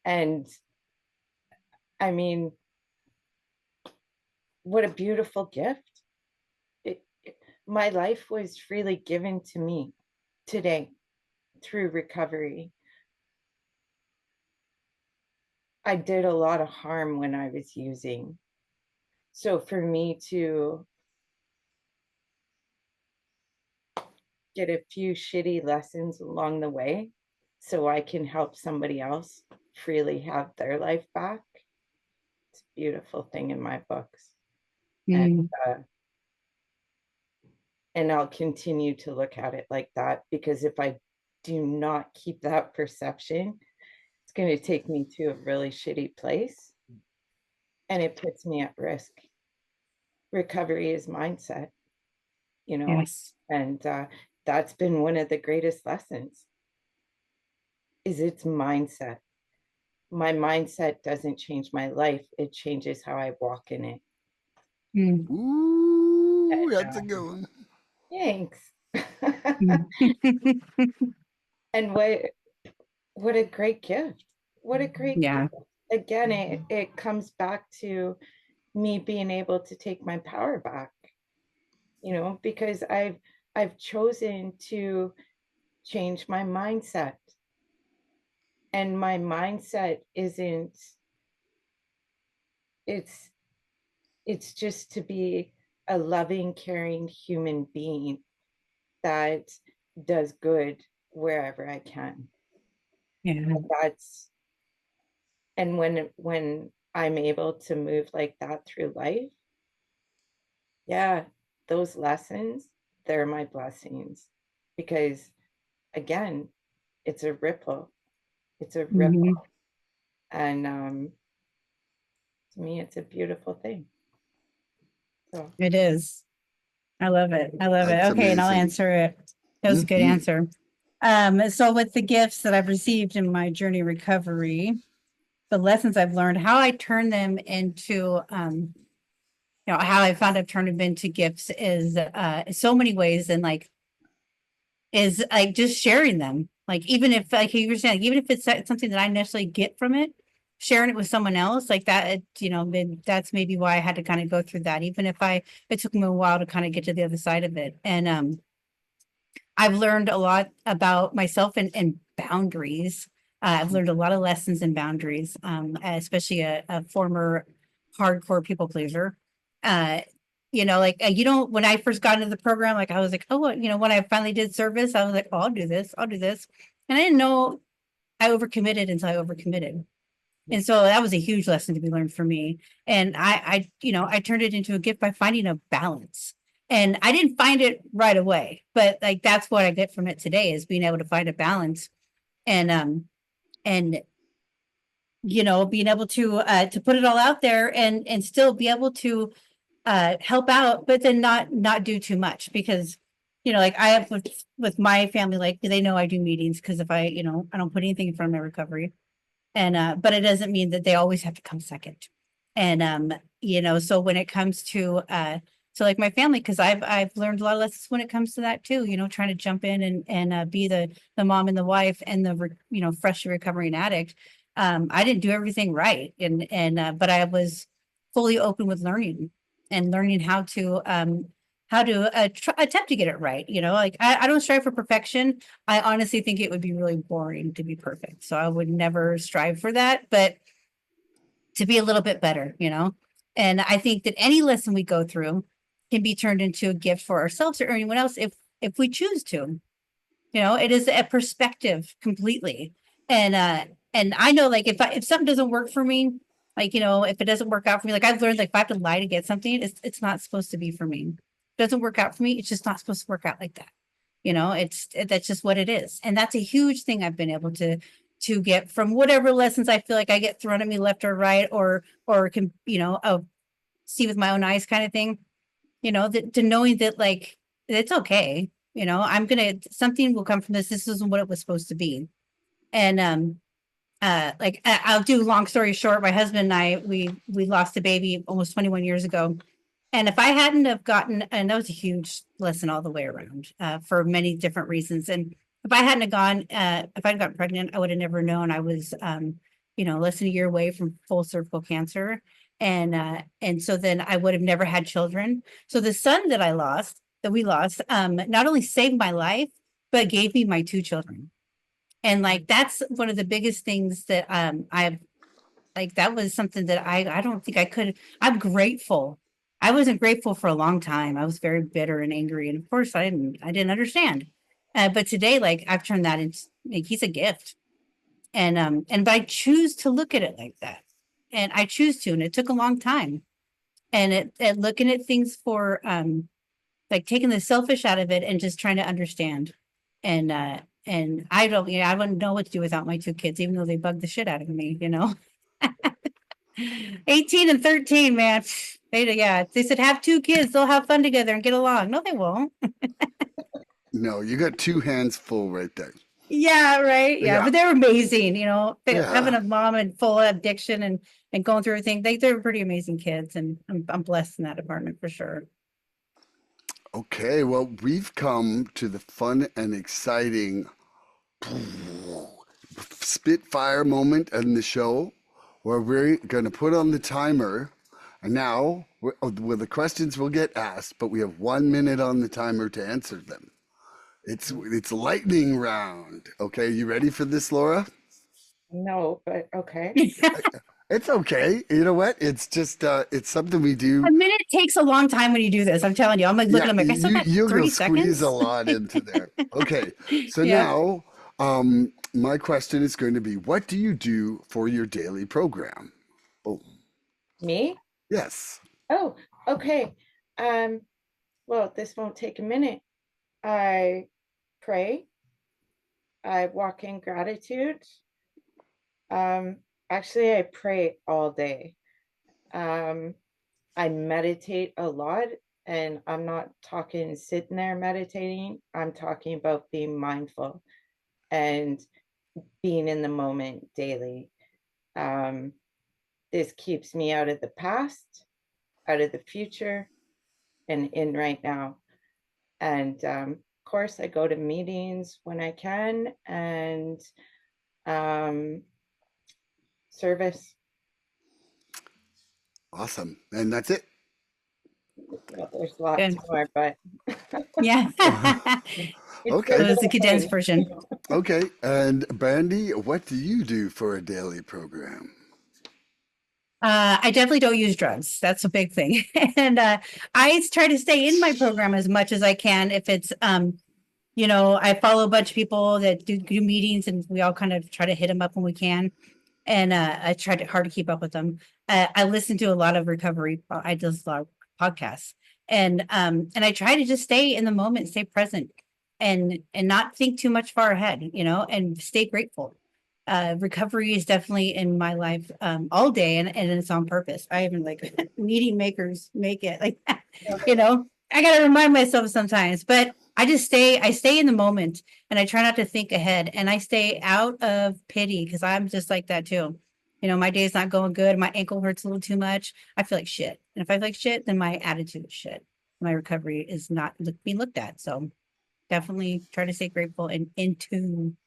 And I mean, what a beautiful gift. My life was freely given to me today through recovery. I did a lot of harm when I was using. So for me to get a few shitty lessons along the way so I can help somebody else freely have their life back, it's a beautiful thing in my books. And Mm. uh, and I'll continue to look at it like that, because if I do not keep that perception, it's going to take me to a really shitty place and it puts me at risk. Recovery is mindset, you know, Yes. and that's been one of the greatest lessons is its mindset. My mindset doesn't change my life, it changes how I walk in it. Mm. Ooh, that's a good one. Thanks. Mm. And what a great gift. What a great Yeah. gift. Again, it comes back to me being able to take my power back, because I've chosen to change my mindset. And my mindset isn't, it's it's just to be a loving, caring human being that does good wherever I can. Yeah. That's and when I'm able to move like that through life, yeah, those lessons, they're my blessings. Because again, it's a ripple. It's a Mhm. ripple. And to me, it's a beautiful thing. So It is. I love it. I love it. That's Okay, and I'll amazing. answer it. That was a good Hmm. answer. So with the gifts that I've received in my journey recovery, the lessons I've learned, how I turn them into, how I found I've turned them into gifts is so many ways, and like is like just sharing them. Like even if like you were saying, even if it's something that I necessarily get from it, sharing it with someone else like that, then that's maybe why I had to kind of go through that. Even if it took me a while to kind of get to the other side of it. And I've learned a lot about myself and boundaries. I've learned a lot of lessons in boundaries, especially a former hardcore people pleaser. You know, like you don't, when I first got into the program, like I was like, oh, well, you know, when I finally did service, I was like, oh, I'll do this, I'll do this. And I didn't know I overcommitted until I overcommitted. And so that was a huge lesson to be learned for me. And you know, I turned it into a gift by finding a balance. And I didn't find it right away, but like that's what I get from it today is being able to find a balance and you know, being able to put it all out there and still be able to help out, but then not do too much because you know, like I have with my family, like they know I do meetings because if I, you know, I don't put anything in front of my recovery. And but it doesn't mean that they always have to come second. And you know, so when it comes to like my family, because I've learned a lot of lessons when it comes to that too, you know, trying to jump in and be the mom and the wife and you know, freshly recovering addict. I didn't do everything right. And but I was fully open with learning and learning how to attempt to get it right. You know, like I don't strive for perfection. I honestly think it would be really boring to be perfect. So I would never strive for that, but to be a little bit better, you know? And I think that any lesson we go through can be turned into a gift for ourselves or anyone else if we choose to. You know, it is a perspective completely. And I know like if something doesn't work for me, like, you know, if it doesn't work out for me, like I've learned like if I have to lie to get something, it's not supposed to be for me. Doesn't work out for me, it's just not supposed to work out like that. You know, that's just what it is. And that's a huge thing I've been able to get from whatever lessons I feel like I get thrown at me left or right or can, you know, see with my own eyes kind of thing. You know, that to knowing that like it's okay. You know, something will come from this. This isn't what it was supposed to be. And like I'll do long story short, my husband and I, we lost a baby almost 21 years ago. And if I hadn't have gotten, and that was a huge lesson all the way around for many different reasons. And if I hadn't have gone, if I'd gotten pregnant, I would have never known I was, you know, less than a year away from full cervical cancer. And so then I would have never had children. So the son that we lost, not only saved my life, but gave me my two children. And like, that's one of the biggest things that I've like, that was something that I don't think I could, I'm grateful. I wasn't grateful for a long time. I was very bitter and angry. And of course I didn't understand. But today, like I've turned that into, like, he's a gift. But I choose to look at it like that. And I choose to, and it took a long time. And looking at things for, like taking the selfish out of it and just trying to understand. And I don't, you know, I wouldn't know what to do without my two kids, even though they bug the shit out of me, you know. 18 and 13, man. They said have two kids, they'll have fun together and get along. No, they won't. No, you got two hands full right there. Yeah, right. Yeah, but they're amazing, you know. Having a mom and full addiction and going through everything. They're pretty amazing kids, and I'm blessed in that department for sure. Okay, well, we've come to the fun and exciting spitfire moment in the show where we're going to put on the timer. And now, well, the questions will get asked, but we have 1 minute on the timer to answer them. It's lightning round. Okay, you ready for this, Laura? No, but okay. It's okay. You know what? It's just it's something we do. A minute takes a long time when you do this. I'm telling you. I'm like looking. I'm like, I still got 30 seconds. Squeeze a lot into there. Okay, so now my question is going to be: what do you do for your daily program? Boom. Me? Yes. Oh, okay. Well, this won't take a minute. I pray. I walk in gratitude. Actually, I pray all day. I meditate a lot, and I'm not talking sitting there meditating. I'm talking about being mindful and being in the moment daily. This keeps me out of the past, out of the future, and in right now. And of course, I go to meetings when I can, and service. Awesome. And that's it. Well, there's lots more, but yeah. Okay. That was the condensed version. Okay. And Brandi, what do you do for a daily program? I definitely don't use drugs. That's a big thing. And I try to stay in my program as much as I can. If it's, I follow a bunch of people that do meetings and we all kind of try to hit them up when we can. And I try hard to keep up with them. I listen to a lot of recovery. I do a lot of podcasts, and I try to just stay in the moment, stay present, and not think too much far ahead, and stay grateful. Recovery is definitely in my life all day, and it's on purpose. I even like meeting makers make it like that, I got to remind myself sometimes, but I stay in the moment and I try not to think ahead and I stay out of pity because I'm just like that too. My day's not going good. My ankle hurts a little too much. I feel like shit. And if I feel like shit, then my attitude is shit. My recovery is not being looked at. So definitely try to stay grateful and in tune.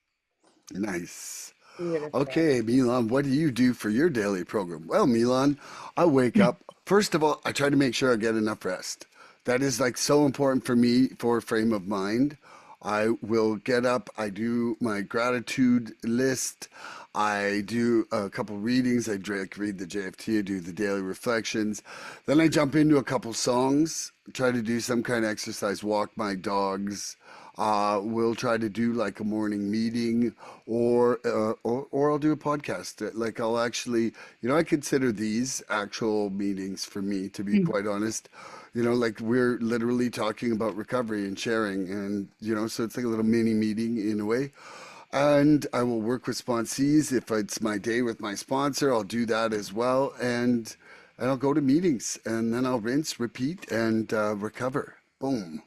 Nice. Beautiful. Okay, Milan, what do you do for your daily program? Well, Milan, I wake up. First of all, I try to make sure I get enough rest. That is like so important for me for frame of mind. I will get up, I do my gratitude list, I do a couple readings, read the JFT, I do the daily reflections. Then I jump into a couple songs, try to do some kind of exercise, walk my dogs. We'll try to do like a morning meeting or I'll do a podcast. Like I'll actually, I consider these actual meetings for me, to be quite honest. Like we're literally talking about recovery and sharing, and so it's like a little mini meeting in a way. And I will work with sponsees. If it's my day with my sponsor, I'll do that as well. And I'll go to meetings, and then I'll rinse, repeat, and recover. Boom.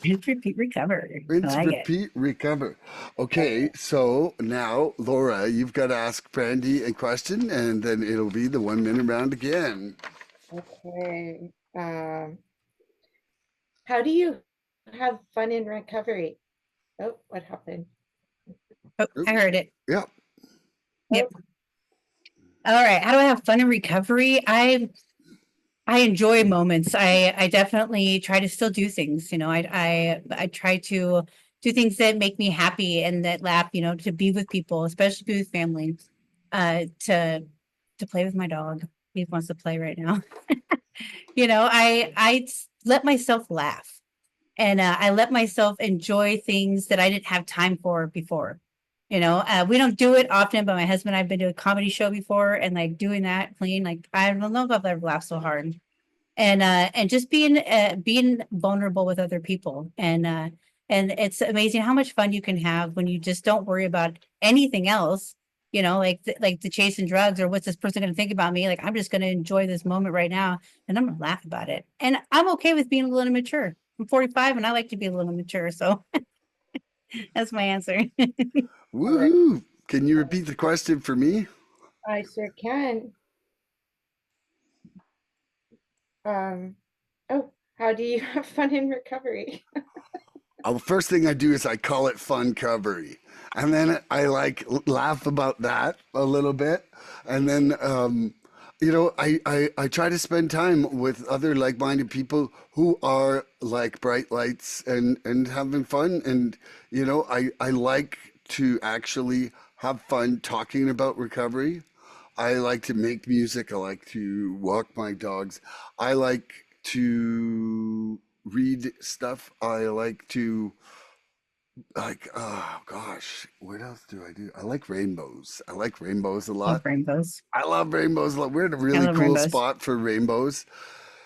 Rinse, repeat, recover. I Rinse, like it. repeat, recover. Okay, so now, Laura, you've got to ask Brandy a question, and then it'll be the 1 minute round again. Okay. How do you have fun in recovery? Oh, what happened? Oh, Oop, I heard it. yeah. Yep. Oh, All right. How do I have fun in recovery? I enjoy moments. I definitely try to still do things. I try to do things that make me happy and that laugh. To be with people, especially be with family. To play with my dog. He wants to play right now. I let myself laugh and I let myself enjoy things that I didn't have time for before. We don't do it often, but my husband and I've been to a comedy show before, and like doing that clean, like I don't know if I've ever laughed so hard and just being vulnerable with other people and it's amazing how much fun you can have when you just don't worry about anything else, like the chasing drugs or what's this person going to think about me. Like I'm just going to enjoy this moment right now and I'm going to laugh about it, and I'm okay with being a little immature. I'm 45 and I like to be a little immature, so that's my answer. all right. Woohoo! Can you repeat the question for me? I sure can. Um, oh, how do you have fun in recovery? First thing I do is I call it fun recovery. And then I like laugh about that a little bit. And then, I try to spend time with other like minded people who are like bright lights and having fun. And, I like to actually have fun talking about recovery. I like to make music. I like to walk my dogs. I like to read stuff. I like to oh gosh, what else do I do? I like rainbows. I like rainbows a Love lot. rainbows. I love rainbows a lot. We're in a I really love cool rainbows. spot for rainbows.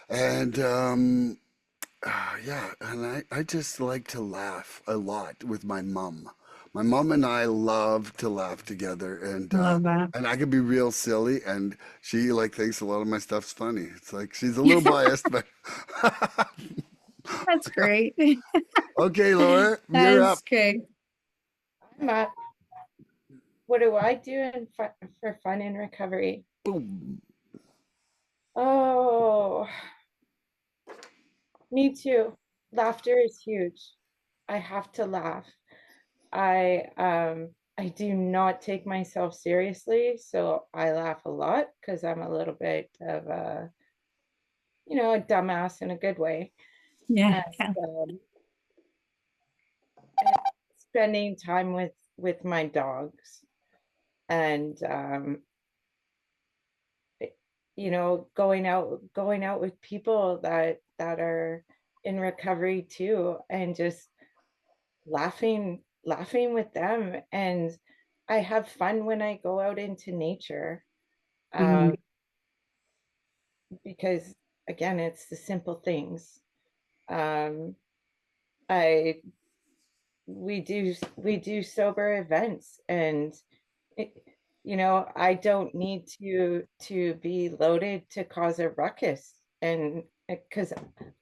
And yeah, and I just like to laugh a lot with my mom. My mom and I love to laugh together, I love that. and I can be real silly, and she like thinks a lot of my stuff's funny. It's like she's a little biased, but That's great. okay, Laura, you're up. That's great. I'm up. What do I do for fun in recovery? Boom. Oh, me too. Laughter is huge. I have to laugh. I do not take myself seriously, so I laugh a lot because I'm a little bit of a dumbass in a good way. Yeah. And Yeah. um, and spending time with my dogs and going out with people that are in recovery too, and just laughing with them. And I have fun when I go out into nature, Mm, because again, it's the simple things. I we do sober events, and it, I don't need to be loaded to cause a ruckus, and because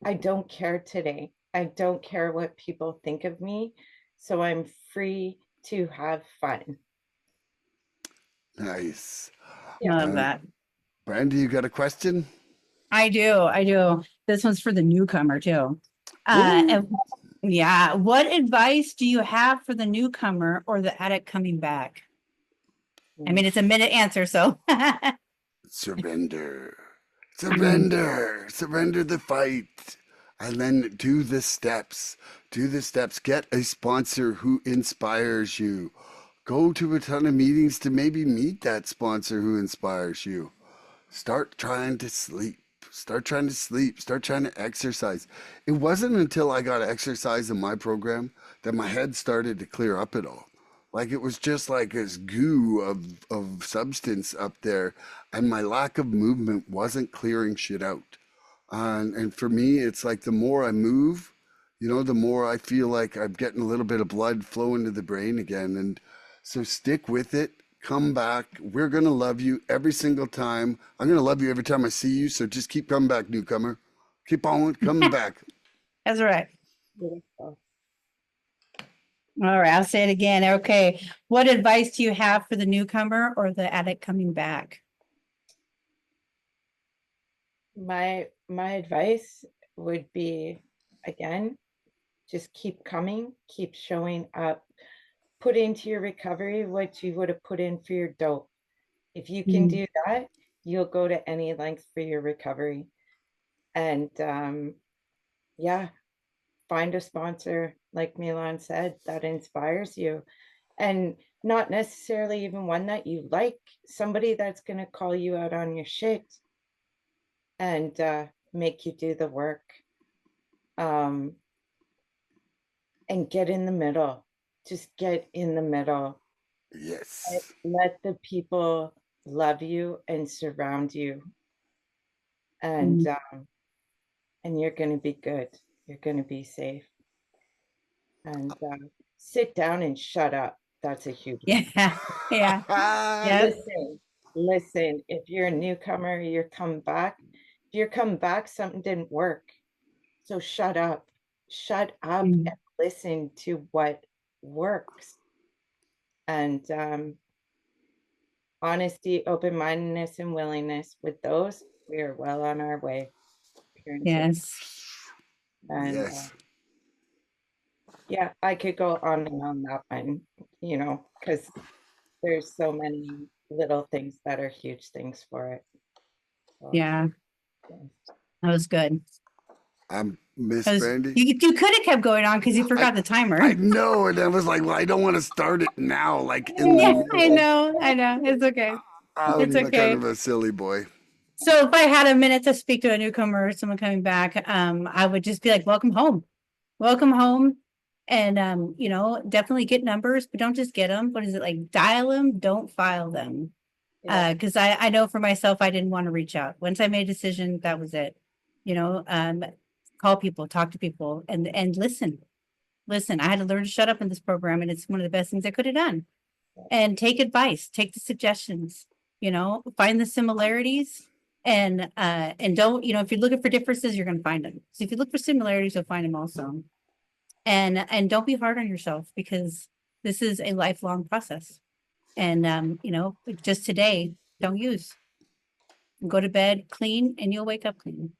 I don't care today. I don't care what people think of me, so I'm free to have fun. Nice. I Yeah. love that. Brandi, you got a question? I do. I do. This one's for the newcomer too. Ooh. And yeah. What advice do you have for the newcomer or the addict coming back? I mean, it's a minute answer, so. Surrender. Mm, Surrender. Surrender the fight. And then do the steps. Do the steps. Get a sponsor who inspires you. Go to a ton of meetings to maybe meet that sponsor who inspires you. Start trying to sleep. Start trying to sleep. Start trying to exercise. It wasn't until I got exercise in my program that my head started to clear up at all. Like it was just like this goo of substance up there, and my lack of movement wasn't clearing shit out. And for me, it's like the more I move, the more I feel like I'm getting a little bit of blood flowing to the brain again. And so stick with it. Come back. We're going to love you every single time. I'm going to love you every time I see you. So just keep coming back, newcomer. Keep on coming back. that's right. Beautiful. All right. I'll say it again. Okay. What advice do you have for the newcomer or the addict coming back? My advice would be, again, just keep coming, keep showing up, put into your recovery what you would have put in for your dope. If you can Mm, do that, you'll go to any length for your recovery. And yeah, find a sponsor, like Milan said, that inspires you, and not necessarily even one that you like, somebody that's going to call you out on your shit and make you do the work, um, and get in the middle. Just get in the middle. Yes. Let the people love you and surround you, and mm. uh, and you're going to be good. You're going to be safe. And sit down and shut up. That's a huge one. Yeah. Yeah. Yep. Listen, if you're a newcomer, you're come back. If you're come back, something didn't work. So shut up. Shut up Mm, and listen to what works. And honesty, open-mindedness, and willingness, with those, we are well on our way. yes. And Yes. yeah, I could go on and on that one, because there's so many little things that are huge things for it. So, Yeah. yeah. That was good. I'm Miss Because Brandy. you could have kept going on because you I forgot the I timer. know, and I was like, well, I don't want to start it now, like in the Yeah, I middle. know. I know. It's okay. It's I'm kind okay. of a silly boy. So if I had a minute to speak to a newcomer or someone coming back, I would just be like, welcome home. Welcome home. And definitely get numbers, but don't just get them. What is it like? Dial them, don't file them. Yeah. Because I know for myself, I didn't want to reach out. Once I made a decision, that was it. You know, um, call people, talk to people, and listen. Listen, I had to learn to shut up in this program, and it's one of the best things I could have done. And take advice, take the suggestions, find the similarities, and don't, if you're looking for differences, you're gonna find them. So if you look for similarities, you'll find them also. And don't be hard on yourself because this is a lifelong process. And just today, don't use. Go to bed clean and you'll wake up clean.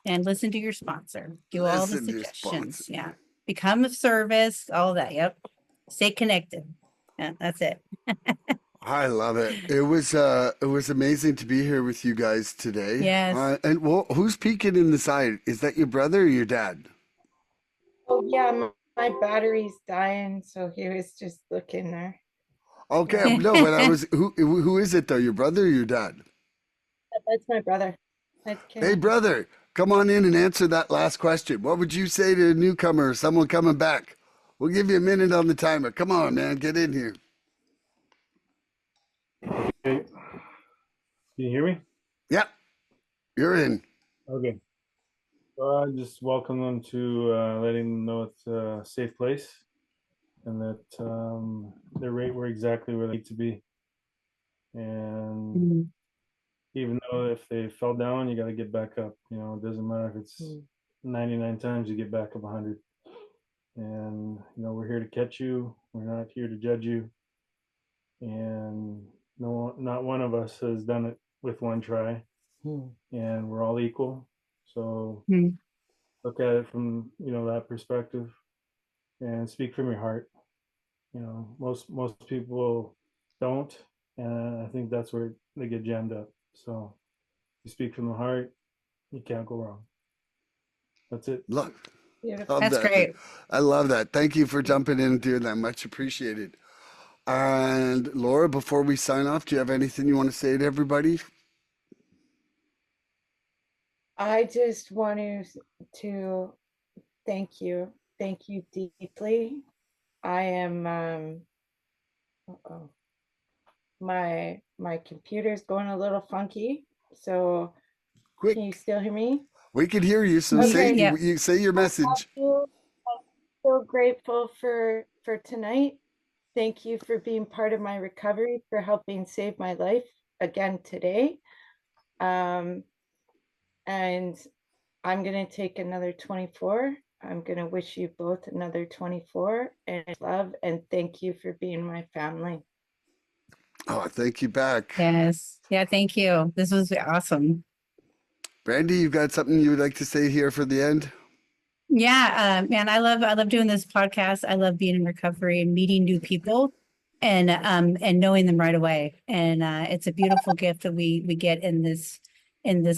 And listen to your sponsor. Do all the Listen to your sponsor. suggestions. Yeah. Become of service, all that. Yep. Stay connected. Yeah, that's it. I love it. It was amazing to be here with you guys today. Yes. And well, who's peeking in the side? Is that your brother or your dad? Oh yeah, my battery's dying, so he was just looking there. Okay, Yeah. no, but I was who is it though? Your brother or your dad? That's my brother. That's Ken. Hey, brother, come on in and answer that last question. What would you say to a newcomer or someone coming back? We'll give you a minute on the timer. Come on, man, get in here. Hey, can you hear me? Yep, you're in. Okay. I just welcome them to letting them know it's a safe place and that they're right where exactly where they need to be. And Mhm. even though if they fell down, you got to get back up. You know, it doesn't matter if it's 99 times, you get back up 100. And, you know, we're here to catch you. We're not here to judge you. And no, not one of us has done it with one try. And we're all equal. So Mhm. look at it from, you know, that perspective and speak from your heart. You know, most people don't, and I think that's where they get jammed up. So you speak from the heart, you can't go wrong. That's it. Love Beautiful. That's that. great. I love that. Thank you for jumping in and doing that. Much appreciated. And Laura, before we sign off, do you have anything you want to say to everybody? I just want to thank you. Thank you deeply. I am uh-oh. My computer's going a little funky. So Quick, can you still hear me? we can hear you. So Okay. Yeah. you say your message. I'm so grateful for tonight. Thank you for being part of my recovery, for helping save my life again today. And I'm going to take another 24. I'm going to wish you both another 24 and love and thank you for being my family. Oh, thank you back. Yes. Yeah. Thank you. This was awesome. Brandi, you've got something you would like to say here for the end? Yeah, man, I love doing this podcast. I love being in recovery and meeting new people and knowing them right away. And it's a beautiful gift that we get in this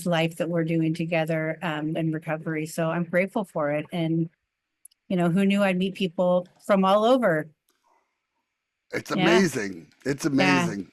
life that we're doing together in recovery. So I'm grateful for it. And you know, who knew I'd meet people from all over? It's Yeah. amazing. It's Yeah. amazing.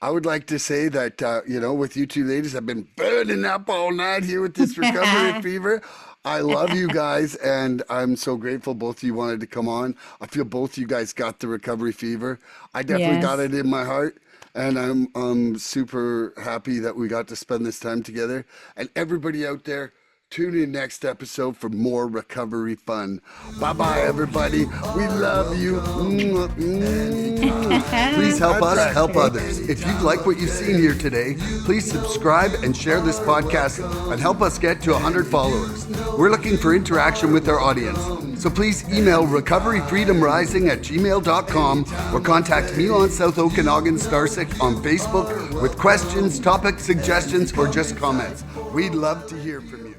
I would like to say that, you know, with you two ladies, I've been burning up all night here with this recovery fever. I love you guys, and I'm so grateful both of you wanted to come on. I feel both you guys got the recovery fever. I definitely got Yes. it in my heart, and I'm super happy that we got to spend this time together. And everybody out there, tune in next episode for more recovery fun. Bye-bye, everybody. We love you. Mwah, mwah. Please help us help others. If you'd like what you've seen here today, please subscribe and share this podcast and help us get to 100 followers. We're looking for interaction with our audience. So please email recoveryfreedomrising@gmail.com or contact Milan South Okanagan Starcic on Facebook with questions, topic suggestions, or just comments. We'd love to hear from you.